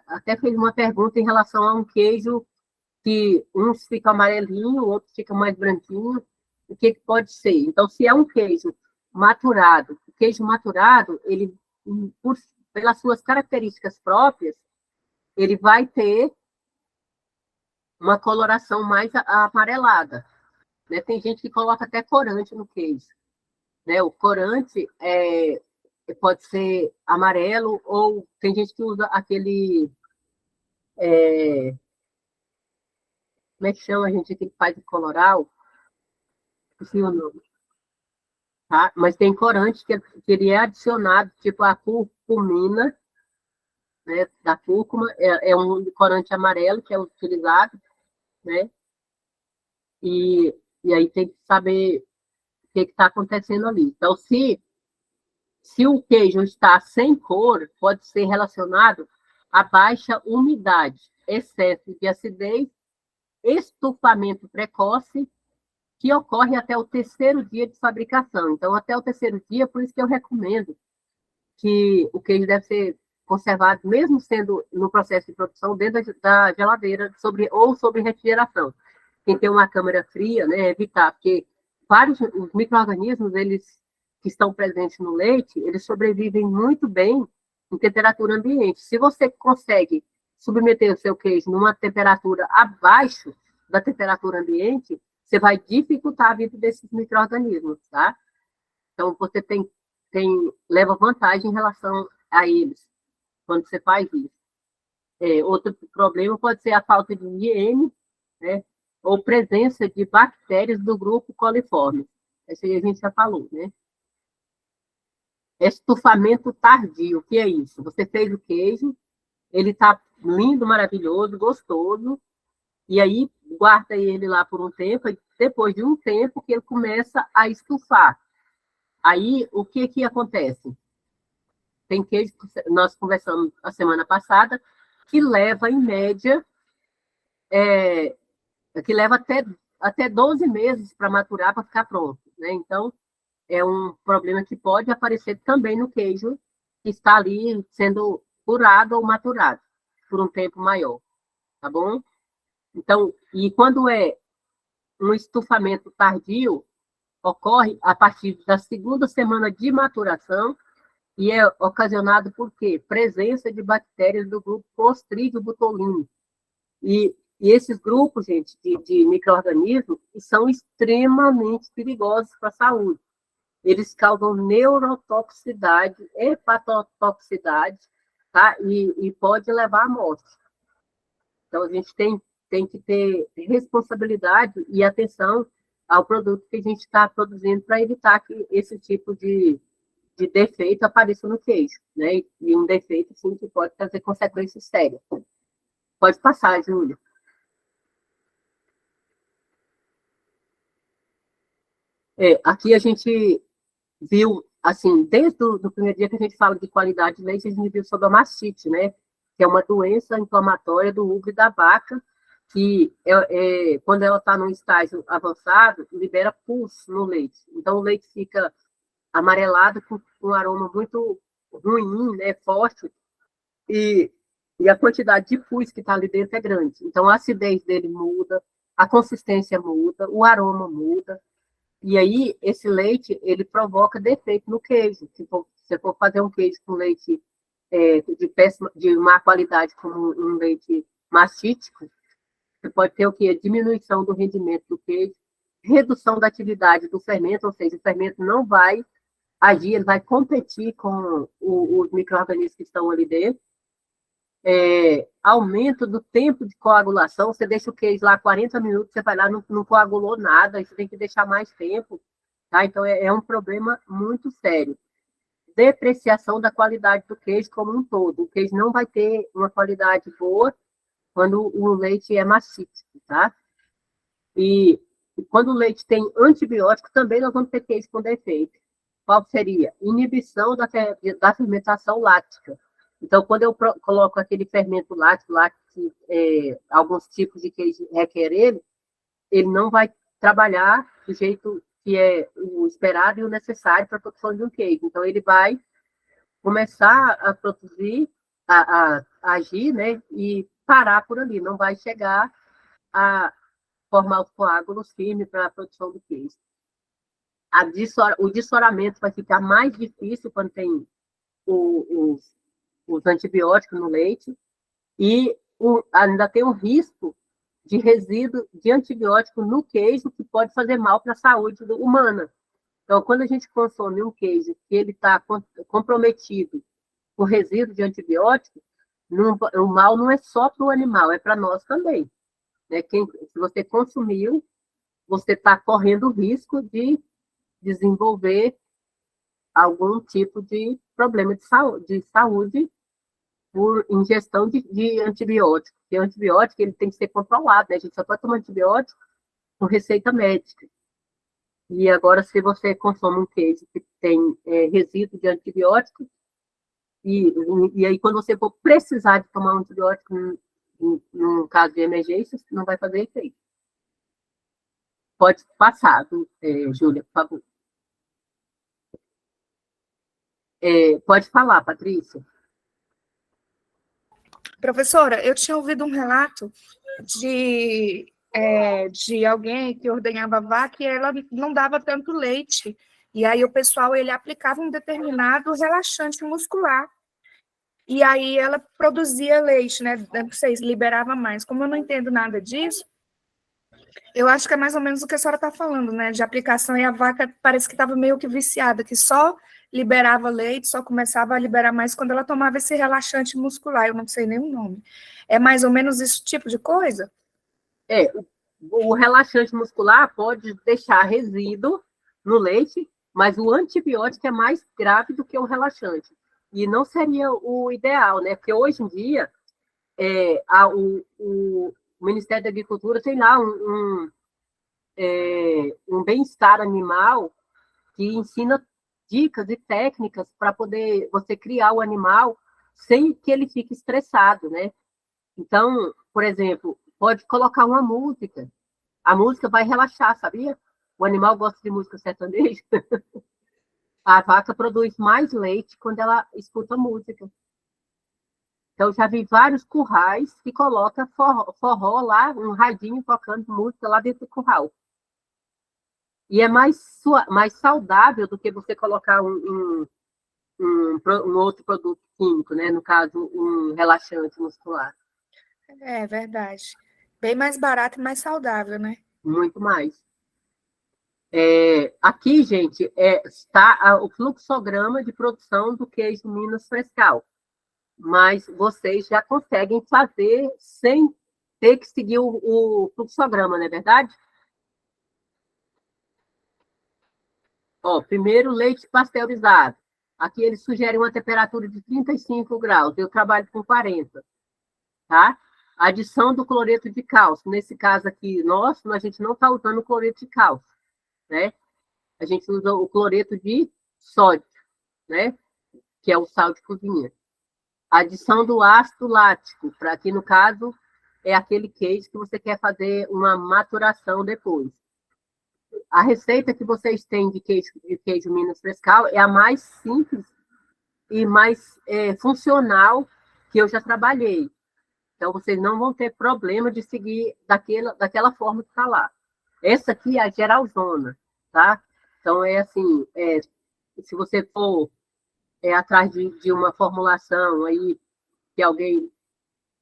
até fez uma pergunta em relação a um queijo que uns ficam amarelinho, outros ficam mais branquinho. O que pode ser? Então, se é um queijo maturado, o queijo maturado, ele, pelas suas características próprias, ele vai ter uma coloração mais amarelada. Né? Tem gente que coloca até corante no queijo. Né? O corante pode ser amarelo, ou tem gente que usa aquele... como é que chama a gente que faz o coloral? Esqueci o nome. Tá? Mas tem corante que ele é adicionado, tipo a curcumina, né, da cúrcuma, é um corante amarelo que é utilizado, né? E aí tem que saber o que está acontecendo ali. Então, se o queijo está sem cor, pode ser relacionado a baixa umidade, excesso de acidez, estufamento precoce, que ocorre até o terceiro dia de fabricação. Então, até o terceiro dia, por isso que eu recomendo que o queijo deve ser conservado, mesmo sendo no processo de produção, dentro da geladeira, ou sobre refrigeração. Quem tem uma câmara fria, né, evitar, porque os micro-organismos, eles que estão presentes no leite, eles sobrevivem muito bem em temperatura ambiente. Se você consegue submeter o seu queijo numa temperatura abaixo da temperatura ambiente, você vai dificultar a vida desses micro-organismos, tá? Então, você leva vantagem em relação a eles, quando você faz isso. Outro problema pode ser a falta de higiene, né? Ou presença de bactérias do grupo coliforme. Essa aí a gente já falou, né? Estufamento tardio, o que é isso? Você fez o queijo, ele está lindo, maravilhoso, gostoso, e aí guarda ele lá por um tempo, e depois de um tempo que ele começa a estufar. Aí, o que acontece? Tem queijo que nós conversamos a semana passada, que leva, em média, que leva até 12 meses para maturar, para ficar pronto. Né? Então, é um problema que pode aparecer também no queijo que está ali sendo curado ou maturado por um tempo maior. Tá bom? Então, e quando é um estufamento tardio, ocorre a partir da segunda semana de maturação e é ocasionado por quê? Presença de bactérias do grupo Clostridium botulinum. E esses grupos, gente, de micro-organismos, são extremamente perigosos para a saúde. Eles causam neurotoxicidade, hepatotoxicidade, tá? E pode levar à morte. Então, a gente tem que ter responsabilidade e atenção ao produto que a gente está produzindo para evitar que esse tipo de defeito apareça no queijo, né? E um defeito, sim, que pode trazer consequências sérias. Pode passar, Júlia. Aqui a gente viu, assim, desde o primeiro dia que a gente fala de qualidade de leite, a gente viu sobre a mastite, né? Que é uma doença inflamatória do útero da vaca, que quando ela está num estágio avançado, libera pus no leite. Então, o leite fica amarelado, com um aroma muito ruim, né, forte, e a quantidade de pus que está ali dentro é grande. Então, a acidez dele muda, a consistência muda, o aroma muda, e aí esse leite, ele provoca defeito no queijo. Se você for fazer um queijo com leite de má qualidade, como um leite mastítico, você pode ter o quê? Diminuição do rendimento do queijo, redução da atividade do fermento, ou seja, o fermento não vai agir, ele vai competir com os micro-organismos que estão ali dentro. Aumento do tempo de coagulação, você deixa o queijo lá 40 minutos, você vai lá, não coagulou nada, aí você tem que deixar mais tempo, tá? Então, é um problema muito sério. Depreciação da qualidade do queijo como um todo. O queijo não vai ter uma qualidade boa quando o leite é macio, tá? E quando o leite tem antibiótico, também nós vamos ter queijo com defeito. Qual seria? Inibição da fermentação láctica. Então, quando eu coloco aquele fermento láctico, lá que alguns tipos de queijo requerem, ele não vai trabalhar do jeito que é o esperado e o necessário para a produção de um queijo. Então, ele vai começar a produzir, a agir, né, e parar por ali, não vai chegar a formar os coágulos firmes para a produção do queijo. O dessoramento vai ficar mais difícil quando tem os antibióticos no leite, e ainda tem um risco de resíduo de antibiótico no queijo, que pode fazer mal para a saúde humana. Então, quando a gente consome um queijo que ele está comprometido com resíduo de antibiótico, o mal não é só para o animal, é para nós também. Né? Se você consumiu, você está correndo o risco de desenvolver algum tipo de problema de saúde por ingestão de antibiótico. Porque o antibiótico ele tem que ser controlado, né? A gente só pode tomar antibiótico com receita médica. E agora, se você consome um queijo que tem resíduo de antibiótico, e aí quando você for precisar de tomar um antibiótico num caso de emergência, não vai fazer efeito. Pode passar, Júlia, por favor. Pode falar, Patrícia. Professora, eu tinha ouvido um relato de alguém que ordenhava vaca e ela não dava tanto leite. E aí o pessoal, ele aplicava um determinado relaxante muscular. E aí ela produzia leite, né? Não sei, liberava mais. Como eu não entendo nada disso, eu acho que é mais ou menos o que a senhora está falando, né? De aplicação, e a vaca parece que estava meio que viciada, que só liberava leite, só começava a liberar mais quando ela tomava esse relaxante muscular. Eu não sei nem o nome. É mais ou menos esse tipo de coisa? O relaxante muscular pode deixar resíduo no leite, mas o antibiótico é mais grave do que o relaxante. E não seria o ideal, né? Porque hoje em dia, o Ministério da Agricultura tem lá um bem-estar animal que ensina dicas e técnicas para poder você criar o animal sem que ele fique estressado, né? Então, por exemplo, pode colocar uma música. A música vai relaxar, sabia? O animal gosta de música sertaneja. A vaca produz mais leite quando ela escuta música. Então, já vi vários currais que colocam forró lá, um radinho tocando música lá dentro do curral. E é mais saudável do que você colocar um outro produto químico, né? No caso, um relaxante muscular. É verdade. Bem mais barato e mais saudável, né? Muito mais. Aqui, gente, está o fluxograma de produção do queijo Minas Frescal. Mas vocês já conseguem fazer sem ter que seguir o fluxograma, não é verdade? Primeiro, leite pasteurizado. Aqui eles sugerem uma temperatura de 35 graus. Eu trabalho com 40. Tá? Adição do cloreto de cálcio. Nesse caso aqui, a gente não está usando o cloreto de cálcio, né? A gente usa o cloreto de sódio, né? Que é o sal de cozinha. Adição do ácido lático, para aqui no caso é aquele queijo que você quer fazer uma maturação depois. A receita que vocês têm de queijo Minas Frescal é a mais simples e mais funcional que eu já trabalhei. Então, vocês não vão ter problema de seguir daquela forma que está lá. Essa aqui é a geralzona, tá? Então, assim, se você for atrás de uma formulação aí que alguém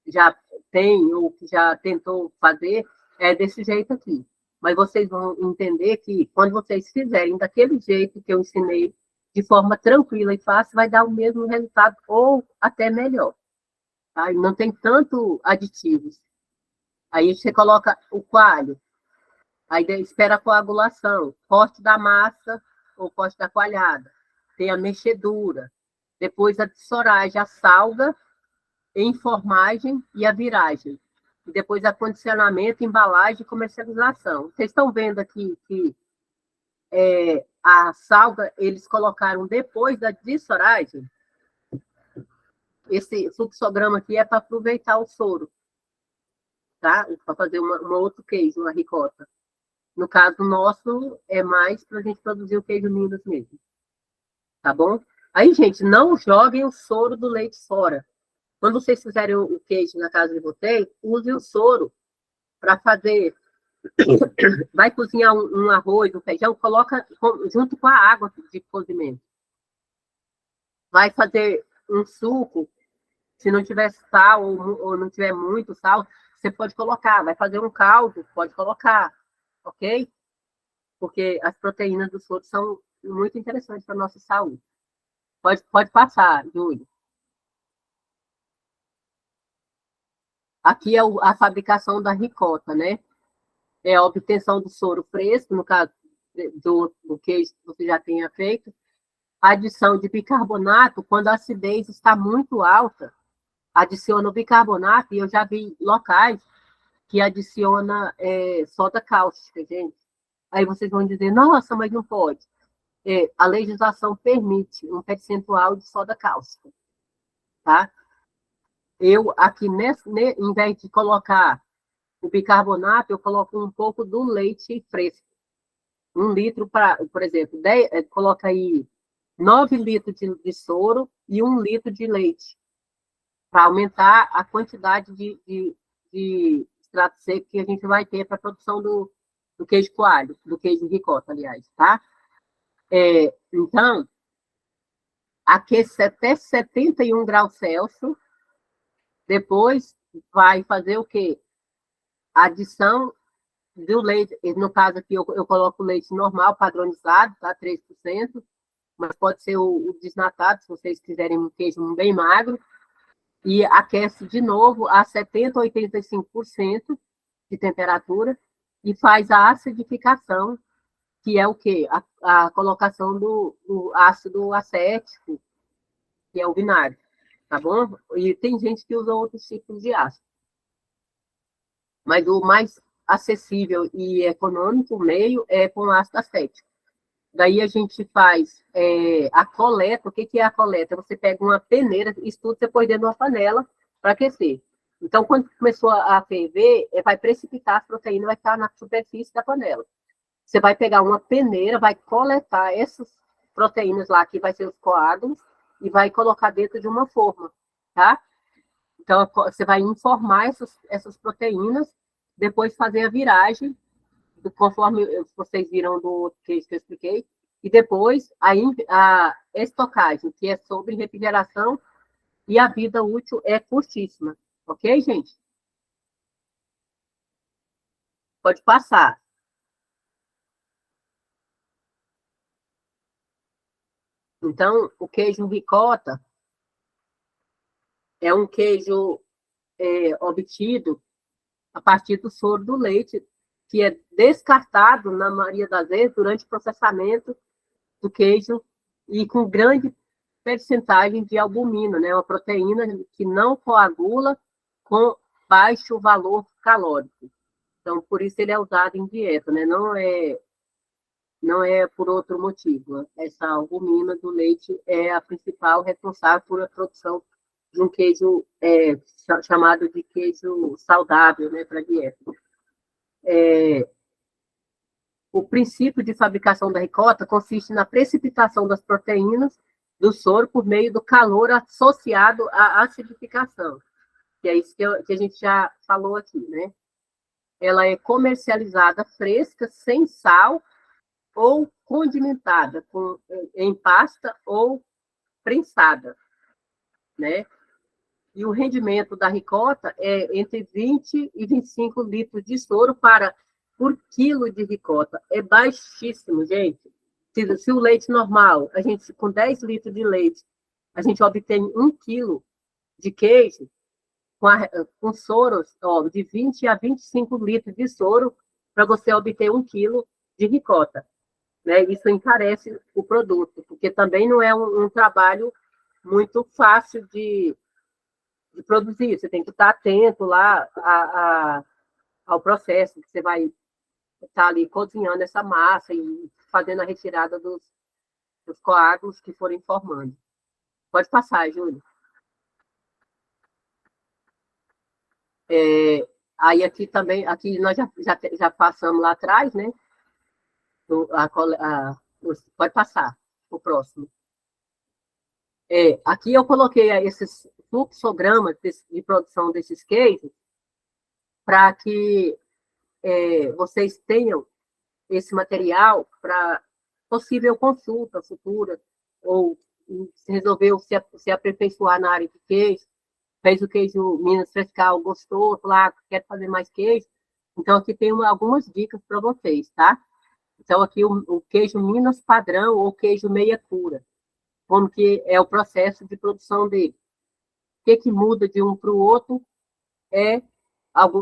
já tem ou que já tentou fazer, é desse jeito aqui. Mas vocês vão entender que quando vocês fizerem daquele jeito que eu ensinei, de forma tranquila e fácil, vai dar o mesmo resultado ou até melhor. Tá? E não tem tanto aditivos. Aí você coloca o coalho, aí espera a coagulação, corte da massa ou corte da coalhada, tem a mexedura, depois a dessoragem, a salga, a enformagem e a viragem. e depois acondicionamento, embalagem e comercialização. Vocês estão vendo aqui que a salga eles colocaram depois da dessoragem. Esse fluxograma aqui é para aproveitar o soro, tá? Para fazer uma outro queijo, uma ricota. No caso nosso, é mais para a gente produzir o queijo Minas mesmo. Tá bom? Aí, gente, não joguem o soro do leite fora. Quando vocês fizerem o queijo na casa de vocês, use o soro para fazer. Vai cozinhar um arroz, um feijão, coloca junto com a água de cozimento. Vai fazer um suco, se não tiver sal ou não tiver muito sal, você pode colocar. Vai fazer um caldo, pode colocar, ok? Porque as proteínas do soro são muito interessantes para a nossa saúde. Pode passar, Júlio. Aqui é a fabricação da ricota, né? É a obtenção do soro fresco, no caso do queijo que você já tenha feito. A adição de bicarbonato, quando a acidez está muito alta, adiciona o bicarbonato, e eu já vi locais que adiciona soda cáustica, gente. Aí vocês vão dizer, nossa, mas não pode. A legislação permite um percentual de soda cáustica, tá? Eu, aqui, em vez de colocar o bicarbonato, eu coloco um pouco do leite fresco. 1 litro, por exemplo, coloca aí 9 litros de soro e 1 litro de leite, para aumentar a quantidade de extrato seco que a gente vai ter para a produção do queijo coalho, do queijo ricota, aliás, tá? Então, aquecer até 71 graus Celsius, depois vai fazer o quê? A adição do leite, no caso aqui eu coloco o leite normal, padronizado, tá? 3%, mas pode ser o desnatado, se vocês quiserem um queijo bem magro, e aquece de novo a 70% a 85% de temperatura, e faz a acidificação, que é o quê? A colocação do ácido acético, que é o vinagre, tá bom? E tem gente que usa outros tipos de ácido. Mas o mais acessível e econômico, o meio, é com ácido acético. Daí a gente faz a coleta. O que é a coleta? Você pega uma peneira, isso tudo você põe dentro de uma panela para aquecer. Então, quando começou a ferver, vai precipitar as proteínas, vai estar na superfície da panela. Você vai pegar uma peneira, vai coletar essas proteínas lá, que vai ser os coágulos, e vai colocar dentro de uma forma, tá? Então, você vai informar essas proteínas, depois fazer a viragem, conforme vocês viram do outro queijo que eu expliquei, e depois a estocagem, que é sobre refrigeração, e a vida útil é curtíssima. Ok, gente? Pode passar. Então, o queijo ricota é um queijo obtido a partir do soro do leite, que é descartado, na maioria das vezes, durante o processamento do queijo, e com grande percentagem de albumina, né? Uma proteína que não coagula, com baixo valor calórico. Então, por isso ele é usado em dieta, né? Não é por outro motivo. Essa albumina do leite é a principal responsável por a produção de um queijo chamado de queijo saudável, né, para dieta. O princípio de fabricação da ricota consiste na precipitação das proteínas do soro por meio do calor associado à acidificação, que é isso que a gente já falou aqui, né? Ela é comercializada fresca, sem sal, ou condimentada em pasta ou prensada, né? E o rendimento da ricota é entre 20 e 25 litros de soro por quilo de ricota. É baixíssimo, gente. Se o leite normal, com 10 litros de leite, a gente obtém 1 quilo de queijo, com soro de 20 a 25 litros de soro, para você obter 1 quilo de ricota. Né? Isso encarece o produto, porque também não é um trabalho muito fácil de produzir, você tem que estar atento lá ao processo, que você vai estar ali cozinhando essa massa e fazendo a retirada dos coágulos que forem formando. Pode passar, Júlia. Aí aqui também, aqui nós já passamos lá atrás, né? Pode passar o próximo. Aqui eu coloquei esses fluxogramas de produção desses queijos para que vocês tenham esse material para possível consulta futura, ou se resolveu se aperfeiçoar na área de queijo, fez o queijo Minas Frescal, gostou, falou, quer fazer mais queijo. Então, aqui tem algumas dicas para vocês, tá? Então, aqui o queijo Minas padrão ou queijo meia cura, como que é o processo de produção dele. O que muda de um para o outro é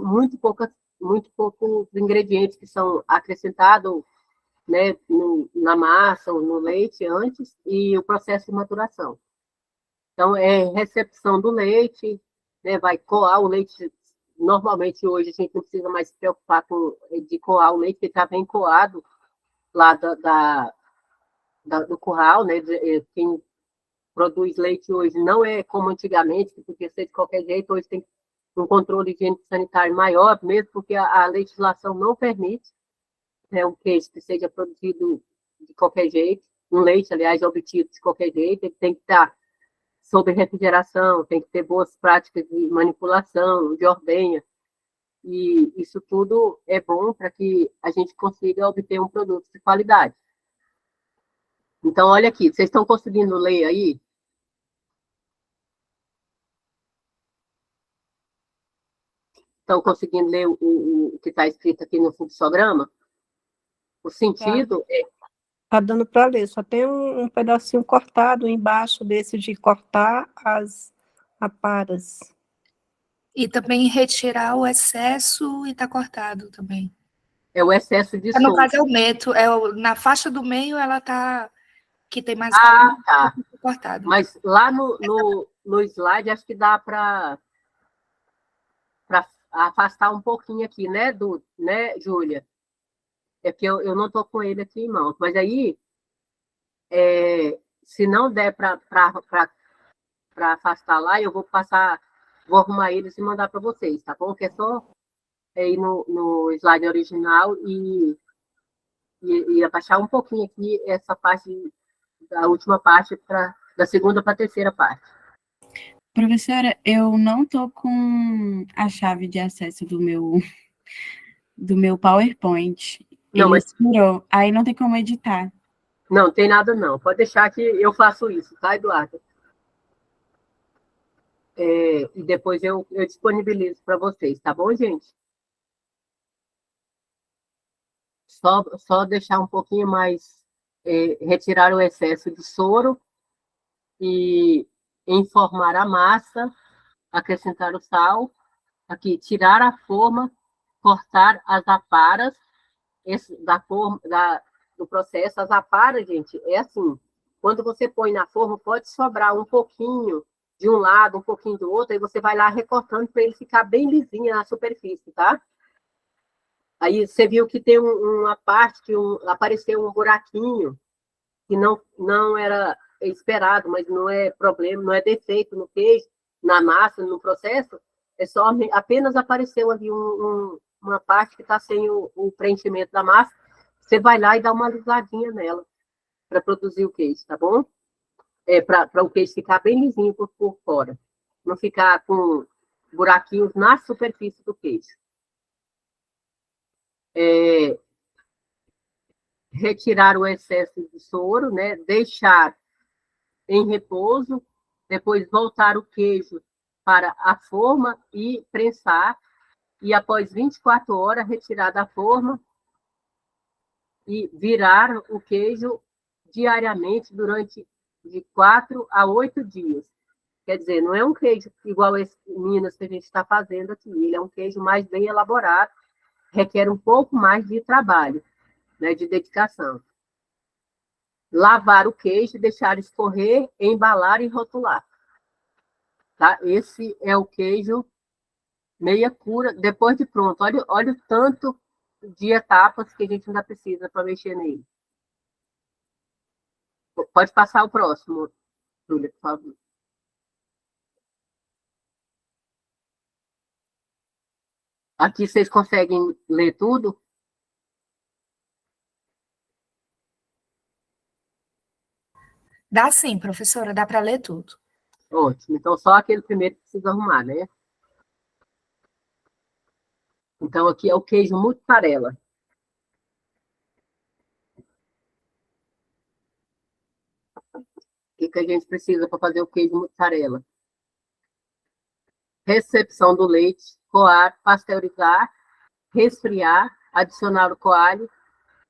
muito poucos ingredientes que são acrescentados, né, na massa ou no leite antes, e o processo de maturação. Então, recepção do leite, né, vai coar o leite. Normalmente, hoje, a gente não precisa mais se preocupar de coar o leite, que está bem coado lá do curral, né? Quem produz leite hoje não é como antigamente, que podia ser de qualquer jeito, hoje tem um controle higiênico sanitário maior, mesmo porque a legislação não permite, né, um queijo que seja produzido de qualquer jeito, um leite, aliás, obtido de qualquer jeito, ele tem que estar sob refrigeração, tem que ter boas práticas de manipulação, de ordenha, e isso tudo é bom para que a gente consiga obter um produto de qualidade. Então, olha aqui, vocês estão conseguindo ler aí? Estão conseguindo ler o que está escrito aqui no fluxograma? O sentido Tá dando para ler, só tem um pedacinho cortado embaixo desse de cortar as aparas. E também retirar o excesso e tá cortado também. é o excesso de No soro. caso é o metro, na faixa do meio ela tá, que tem mais Tá. cortado. Mas lá no slide, acho que dá para afastar um pouquinho aqui, né, Júlia? É que eu não estou com ele aqui em mãos. Mas aí, se não der para afastar lá, eu vou arrumar eles e mandar para vocês, tá bom? Que é só ir no slide original e abaixar um pouquinho aqui essa parte, da última parte, da segunda para a terceira parte. Professora, eu não estou com a chave de acesso do meu PowerPoint. Não, Ele expirou, aí não tem como editar. Não, tem nada não. Pode deixar que eu faço isso, tá, Eduardo? E depois eu disponibilizo para vocês, tá bom, gente? Só deixar um pouquinho mais, retirar o excesso de soro e informar a massa, acrescentar o sal, aqui, tirar a forma, cortar as aparas, do processo. As aparas, gente, é assim, quando você põe na forma, pode sobrar um pouquinho de um lado, um pouquinho do outro, aí você vai lá recortando para ele ficar bem lisinho na superfície, tá? Aí você viu que tem uma parte que apareceu um buraquinho, que não era esperado, mas não é problema, não é defeito no queijo, na massa, no processo, apenas apareceu ali uma parte que está sem o preenchimento da massa. Você vai lá e dá uma alisadinha nela para produzir o queijo, tá bom? Para o queijo ficar bem lisinho por fora, não ficar com buraquinhos na superfície do queijo. Retirar o excesso de soro, né? Deixar em repouso, depois voltar o queijo para a forma e prensar, e após 24 horas retirar da forma e virar o queijo diariamente durante de 4 a 8 dias. Quer dizer, não é um queijo igual esse Minas que a gente está fazendo aqui, ele é um queijo mais bem elaborado, requer um pouco mais de trabalho, né, de dedicação. Lavar o queijo, deixar escorrer, embalar e rotular. tá? Esse é o queijo meia cura, depois de pronto. Olha o tanto de etapas que a gente ainda precisa para mexer nele. Pode passar o próximo, Júlia, por favor. Aqui vocês conseguem ler tudo? Dá sim, professora, dá para ler tudo. Ótimo. Então, só aquele primeiro que precisa arrumar, né? Então, aqui é o queijo mussarela. O que a gente precisa para fazer o queijo mussarela? Recepção do leite, coar, pasteurizar, resfriar, adicionar o coalho,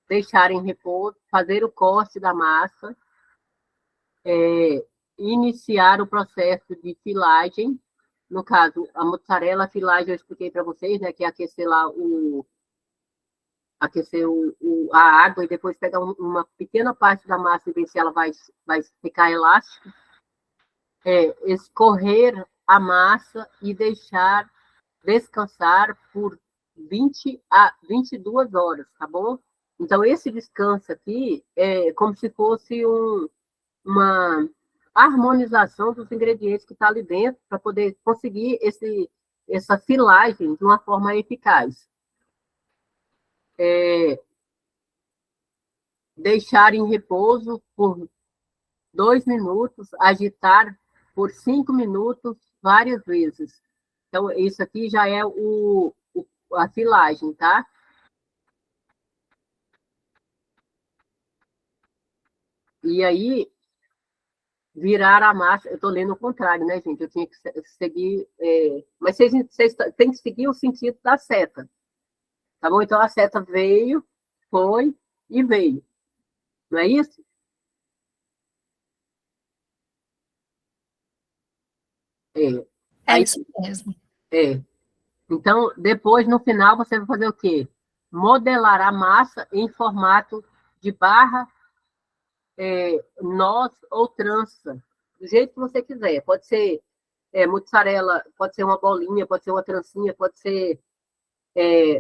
deixar em repouso, fazer o corte da massa, iniciar o processo de filagem. No caso, a mussarela, a filagem eu expliquei para vocês, né, que é aquecer lá a água e depois pegar uma pequena parte da massa e ver se ela vai ficar elástica. Escorrer a massa e deixar descansar por 20 a 22 horas, tá bom? Então, esse descanso aqui é como se fosse uma harmonização dos ingredientes que está ali dentro para poder conseguir essa filagem de uma forma eficaz. Deixar em repouso por 2 minutos, agitar por 5 minutos várias vezes. Então, isso aqui já é a filagem, tá? E aí, virar a massa. Eu estou lendo o contrário, né, gente? Eu tinha que seguir. Mas vocês têm que seguir o sentido da seta, tá bom? Então, a seta veio, foi e veio. Não é isso? É. É Aí, isso mesmo. é. Então, depois, no final, você vai fazer o quê? Modelar a massa em formato de barra, nós ou trança, do jeito que você quiser. Pode ser mussarela, pode ser uma bolinha, pode ser uma trancinha, pode ser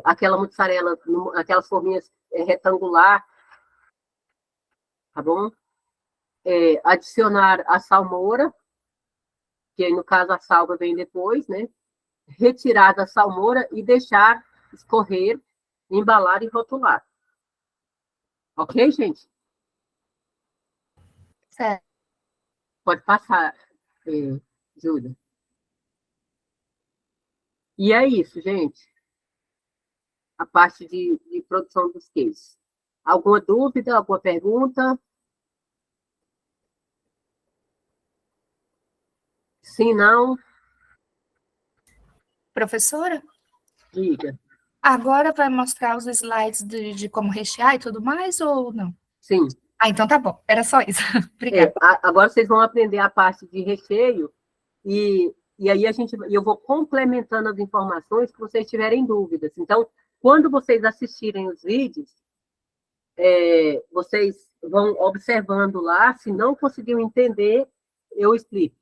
aquela mussarela, aquelas forminhas retangular, tá bom? Adicionar a salmoura, que aí, no caso a salva vem depois, né? Retirar da salmoura e deixar escorrer, embalar e rotular. Ok, gente? Certo. Pode passar, Júlia. E é isso, gente. A parte de produção dos queijos. Alguma dúvida, alguma pergunta? Se não, Professora, diga. agora vai mostrar os slides de como rechear e tudo mais, ou não? Sim. Ah, então tá bom. Era só isso. Obrigada. Agora vocês vão aprender a parte de recheio e aí eu vou complementando as informações que vocês tiverem dúvidas. Então, quando vocês assistirem os vídeos, vocês vão observando lá. Se não conseguiram entender, eu explico.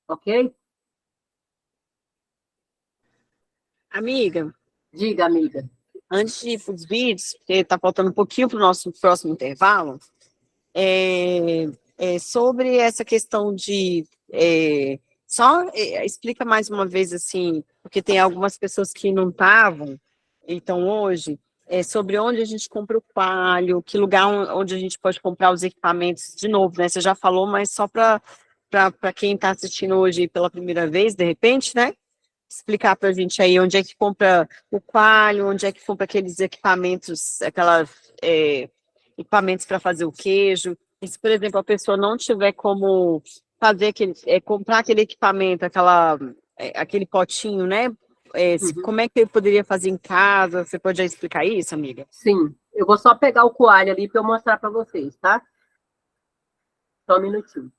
Ok? Amiga, Diga, amiga. antes de ir para os vídeos, porque está faltando um pouquinho para o nosso próximo intervalo, sobre essa questão de. Explica mais uma vez, assim, porque tem algumas pessoas que não estavam, então hoje, sobre onde a gente compra o palho, que lugar onde a gente pode comprar os equipamentos, de novo, né? Você já falou, mas só para quem está assistindo hoje pela primeira vez, de repente, né? Explicar para a gente aí onde é que compra o coalho, onde é que compra aqueles equipamentos, equipamentos para fazer o queijo. E se, por exemplo, a pessoa não tiver como fazer comprar aquele equipamento, aquele potinho, né? Uhum. Como é que eu poderia fazer em casa? Você pode já explicar isso, amiga? Sim. Eu vou só pegar o coalho ali para eu mostrar para vocês, tá? Só um minutinho.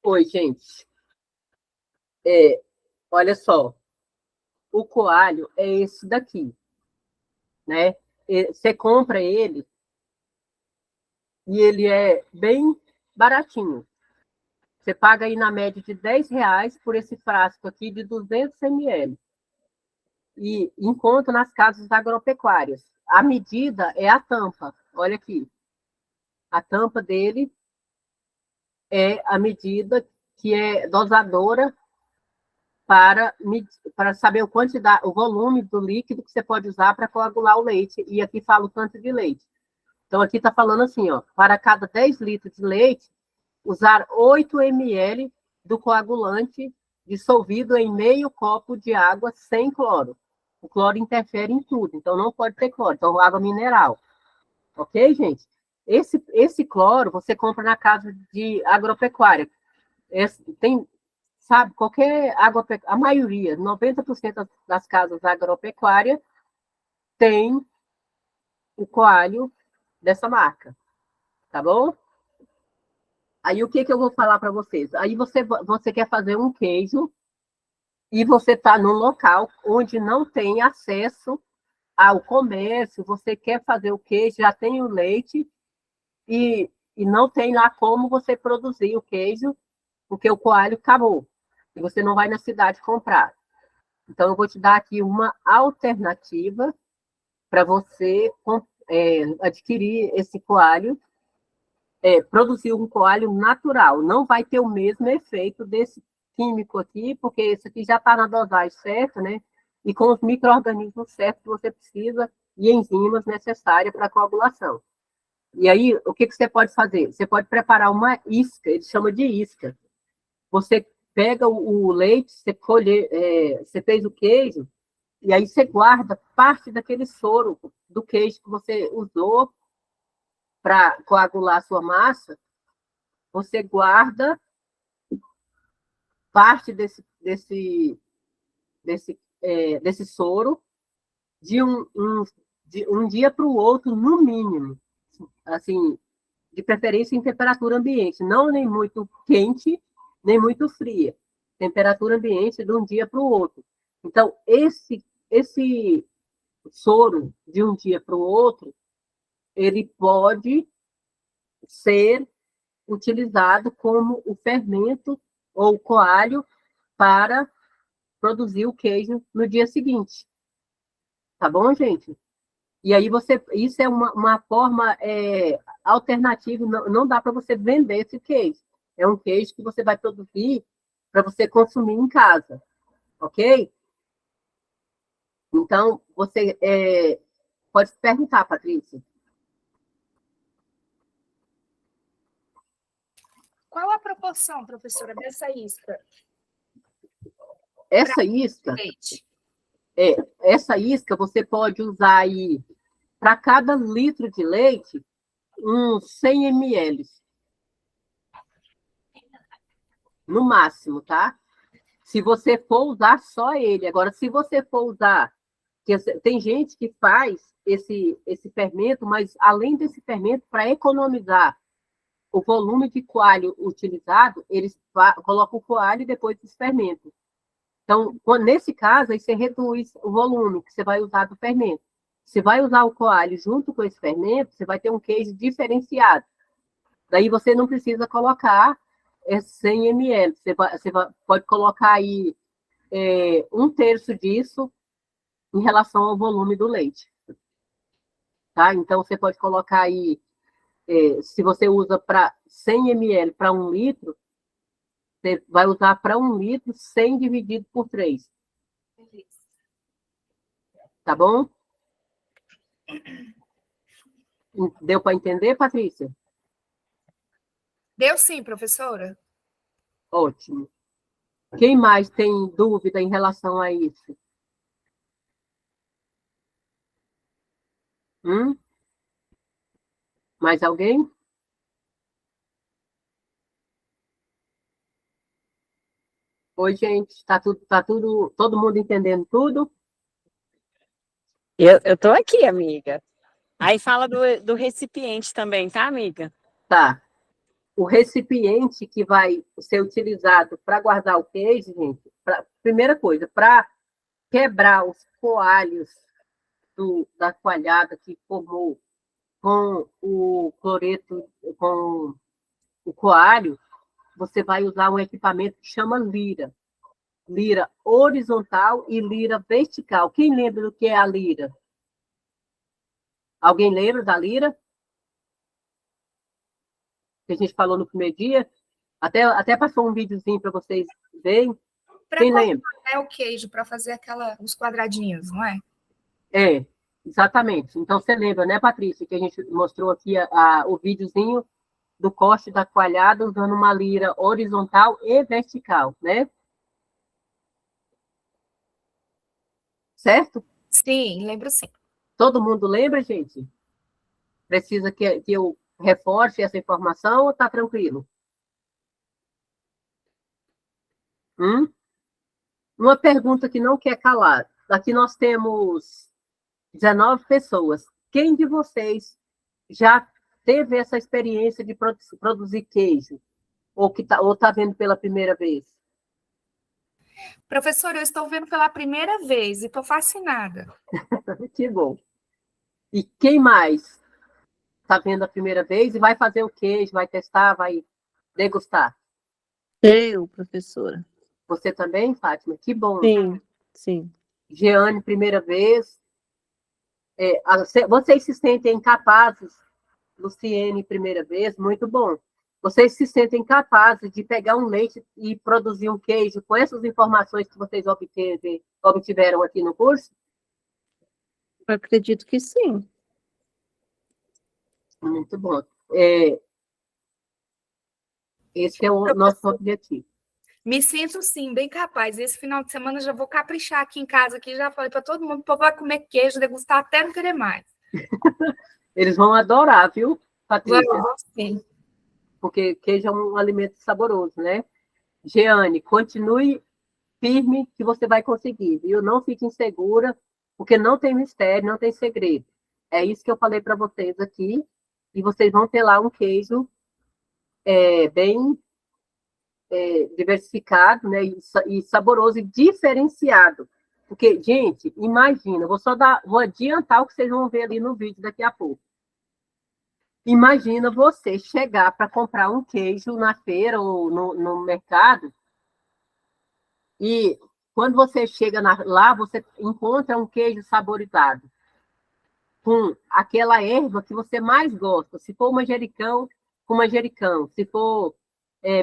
Oi, gente. olha só, o coalho é esse daqui, né? Você compra ele e ele é bem baratinho. Você paga aí na média de R$ 10 por esse frasco aqui de 200 ml. E encontra nas casas agropecuárias. A medida é a tampa. Olha aqui. A tampa dele é a medida que é dosadora para saber o volume do líquido que você pode usar para coagular o leite. E aqui fala o tanto de leite. Então, aqui está falando assim, ó, para cada 10 litros de leite, usar 8 ml do coagulante dissolvido em meio copo de água sem cloro. O cloro interfere em tudo, então não pode ter cloro. Então, água mineral. Ok, gente? Esse cloro você compra na casa de agropecuária. Tem, sabe, qualquer agropecuária, a maioria, 90% das casas agropecuárias tem o coalho dessa marca. Tá bom? Aí o que eu vou falar para vocês? Aí você quer fazer um queijo e você está num local onde não tem acesso ao comércio, você quer fazer o queijo, já tem o leite e não tem lá como você produzir o queijo, porque o coalho acabou e você não vai na cidade comprar. Então, eu vou te dar aqui uma alternativa para você adquirir esse coalho, produzir um coalho natural. Não vai ter o mesmo efeito desse químico aqui, porque esse aqui já está na dosagem certa, né? E com os micro-organismos certos que você precisa e enzimas necessárias para a coagulação. E aí, o que você pode fazer? Você pode preparar uma isca, ele chama de isca. Você pega o leite, você fez o queijo, e aí você guarda parte daquele soro do queijo que você usou para coagular a sua massa, você guarda parte desse soro de um dia para o outro, no mínimo. Assim, de preferência em temperatura ambiente, não nem muito quente, nem muito fria. Temperatura ambiente de um dia para o outro. Então, esse soro de um dia para o outro, ele pode ser utilizado como o fermento ou o coalho para produzir o queijo no dia seguinte. Tá bom, gente? E aí isso é uma forma alternativa, não dá para você vender esse queijo. É um queijo que você vai produzir para você consumir em casa, ok? Então, você pode perguntar, Patrícia. Qual a proporção, professora, dessa isca? Essa isca, Leite. essa isca você pode usar aí para cada litro de leite, uns 100 ml. No máximo, tá? Se você for usar só ele. Agora, se você for usar... Tem gente que faz esse fermento, mas além desse fermento, para economizar o volume de coalho utilizado, eles colocam o coalho e depois os fermentos. Então, nesse caso, aí você reduz o volume que você vai usar do fermento. Você vai usar o coalho junto com esse fermento, você vai ter um queijo diferenciado. Daí você não precisa colocar 100 ml. Você pode colocar aí 1/3 disso em relação ao volume do leite. Tá? Então, você pode colocar aí, se você usa para 100 ml para 1 litro, você vai usar para 1 litro 100 dividido por 3. Tá bom? Deu para entender, Patrícia? Deu sim, professora. Ótimo. Quem mais tem dúvida em relação a isso? Mais alguém? Oi, gente. Tá tudo, todo mundo entendendo tudo? Eu estou aqui, amiga. Aí fala do recipiente também, tá, amiga? Tá. O recipiente que vai ser utilizado para guardar o queijo, gente, primeira coisa, para quebrar os coalhos da coalhada que formou com o cloreto, com o coalho, você vai usar um equipamento que chama lira. Lira horizontal e lira vertical. Quem lembra do que é a lira? Alguém lembra da lira? Que a gente falou no primeiro dia? Até passou um videozinho para vocês verem. Quem lembra? É o queijo, para fazer os quadradinhos, não é? É, exatamente. Então, você lembra, né, Patrícia, que a gente mostrou aqui o videozinho do corte da coalhada usando uma lira horizontal e vertical, né? Certo? Sim, lembro sim. Todo mundo lembra, gente? Precisa que eu reforce essa informação ou está tranquilo? Uma pergunta que não quer calar. Aqui nós temos 19 pessoas. Quem de vocês já teve essa experiência de produzir queijo? Ou tá vendo pela primeira vez? Professora, eu estou vendo pela primeira vez e estou fascinada. Que bom. E quem mais está vendo a primeira vez e vai fazer o queijo, vai testar, vai degustar? Eu, professora. Você também, Fátima? Que bom. Sim, sim. Jeane, primeira vez. Vocês se sentem capazes, Luciene, primeira vez, muito bom. Vocês se sentem capazes de pegar um leite e produzir um queijo com essas informações que vocês obtiveram aqui no curso? Eu acredito que sim. Muito bom. Esse é o nosso objetivo. Me sinto, sim, bem capaz. Esse final de semana eu já vou caprichar aqui em casa, que já falei para todo mundo, o povo vai comer queijo, degustar até não querer mais. Eles vão adorar, viu, Patrícia? Vamos, sim. Porque queijo é um alimento saboroso, né? Jeane, continue firme que você vai conseguir, viu? Não fique insegura, porque não tem mistério, não tem segredo. É isso que eu falei para vocês aqui, e vocês vão ter lá um queijo bem diversificado, né? E saboroso e diferenciado. Porque, gente, imagina, vou adiantar o que vocês vão ver ali no vídeo daqui a pouco. Imagina você chegar para comprar um queijo na feira ou no mercado e quando você chega lá, você encontra um queijo saborizado com aquela erva que você mais gosta. Se for manjericão, com manjericão. Se for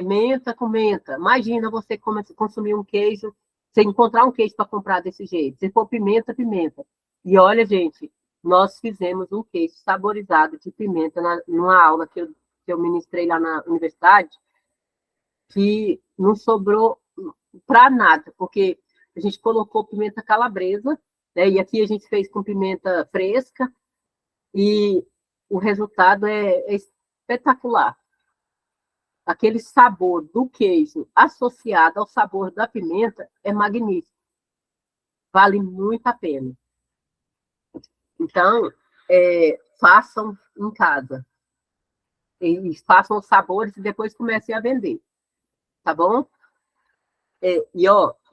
menta, com menta. Imagina você consumir um queijo, você encontrar um queijo para comprar desse jeito. Se for pimenta, pimenta. E olha, gente, nós fizemos um queijo saborizado de pimenta numa aula que eu ministrei lá na universidade, que não sobrou para nada, porque a gente colocou pimenta calabresa, né, e aqui a gente fez com pimenta fresca, e o resultado é espetacular. Aquele sabor do queijo associado ao sabor da pimenta é magnífico. Vale muito a pena. Então, façam em casa. E façam os sabores e depois comecem a vender. Tá bom?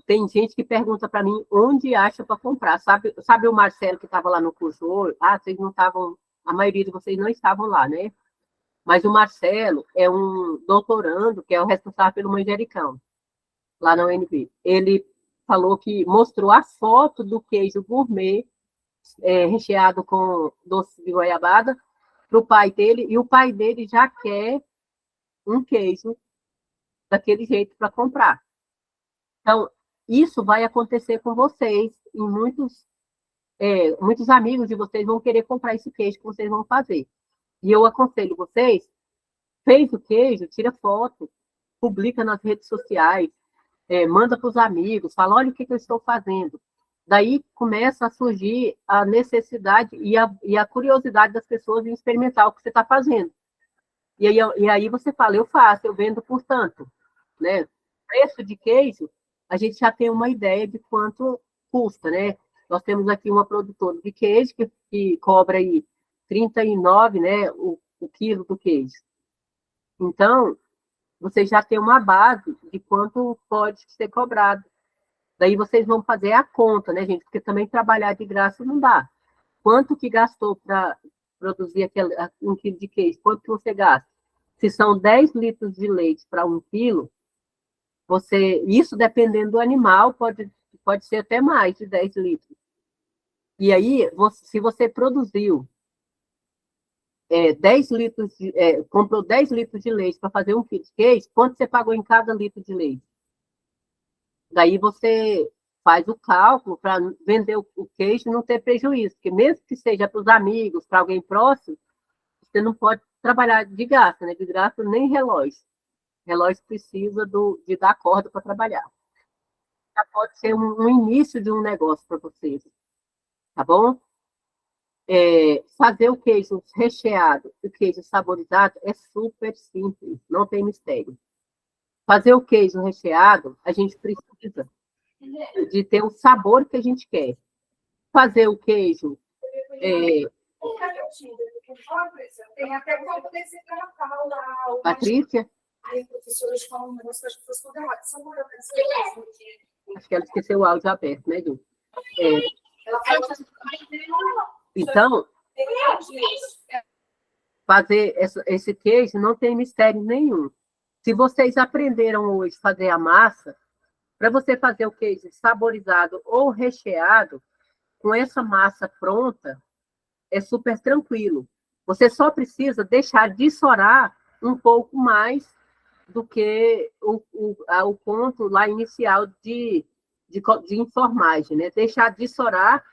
Tem gente que pergunta para mim onde acha para comprar. Sabe o Marcelo que estava lá no curso hoje? Vocês não estavam, a maioria de vocês não estavam lá, né? Mas o Marcelo é um doutorando que é o responsável pelo manjericão, lá na UNB. Ele falou que mostrou a foto do queijo gourmet recheado com doce de goiabada para o pai dele, e o pai dele já quer um queijo daquele jeito para comprar. Então, isso vai acontecer com vocês, e muitos amigos de vocês vão querer comprar esse queijo que vocês vão fazer. E eu aconselho vocês, fez o queijo, tira foto, publica nas redes sociais, manda para os amigos, fala, olha o que eu estou fazendo. Daí começa a surgir a necessidade e a curiosidade das pessoas em experimentar o que você está fazendo. E aí você fala, eu faço, eu vendo por tanto. Né? Preço de queijo, a gente já tem uma ideia de quanto custa, né? Nós temos aqui uma produtora de queijo que cobra aí 39, né, o quilo do queijo. Então, você já tem uma base de quanto pode ser cobrado Daí vocês vão fazer a conta, né, gente? Porque também trabalhar de graça não dá. Quanto que gastou para produzir aquele, 1 quilo de queijo? Quanto que você gasta? Se são 10 litros de leite para 1 quilo, isso dependendo do animal, pode ser até mais de 10 litros. E aí, se você produziu 10 litros, comprou 10 litros de leite para fazer 1 quilo de queijo, quanto você pagou em cada litro de leite? Daí você faz o cálculo para vender o queijo e não ter prejuízo, porque mesmo que seja para os amigos, para alguém próximo, você não pode trabalhar de graça, né? De graça nem relógio. Relógio precisa de dar corda para trabalhar. Já pode ser um início de um negócio para vocês, tá bom? Fazer o queijo recheado, o queijo saborizado é super simples, não tem mistério. Fazer o queijo recheado, a gente precisa de ter o sabor que a gente quer. Fazer o queijo... Patrícia? Acho que ela esqueceu o áudio aberto, né, Ju? Então, fazer esse queijo não tem mistério nenhum. Se vocês aprenderam hoje a fazer a massa, para você fazer o queijo saborizado ou recheado, com essa massa pronta, é super tranquilo. Você só precisa deixar dissorar um pouco mais do que o ponto lá inicial de enformagem, né? Deixar dissorar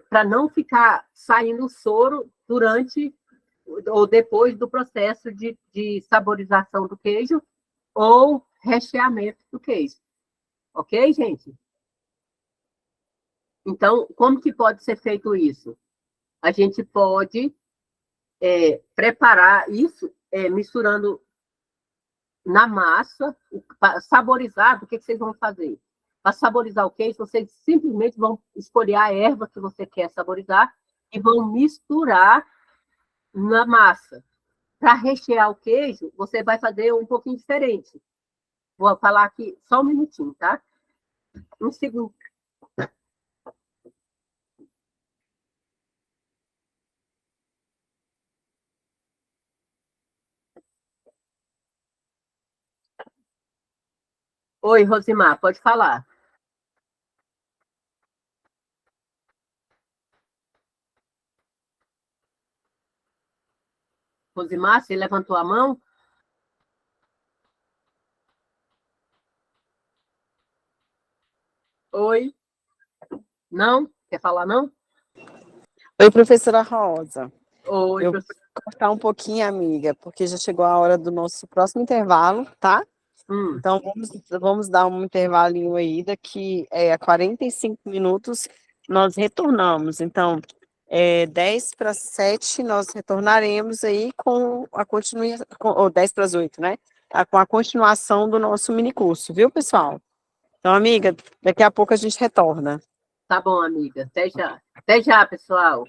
para não ficar saindo soro durante ou depois do processo de saborização do queijo ou recheamento do queijo. Ok, gente? Então, como que pode ser feito isso? A gente pode preparar isso misturando na massa, saborizado. O que vocês vão fazer? Para saborizar o queijo, vocês simplesmente vão escolher a erva que você quer saborizar e vão misturar na massa. Para rechear o queijo, você vai fazer um pouquinho diferente. Vou falar aqui só um minutinho, tá? Um segundo. Oi, Rosimar, pode falar. Rosimar, você levantou a mão? Oi? Não? Quer falar, não? Oi, professora Rosa. Oi, Eu vou cortar um pouquinho, amiga, porque já chegou a hora do nosso próximo intervalo, tá? Então, vamos dar um intervalinho aí, daqui a 45 minutos nós retornamos. Então, 10 para 7 nós retornaremos aí com a continuação, ou 10 para 8, né? Com a continuação do nosso minicurso, viu, pessoal? Então, amiga, daqui a pouco a gente retorna. Tá bom, amiga. Até já. Até já, pessoal.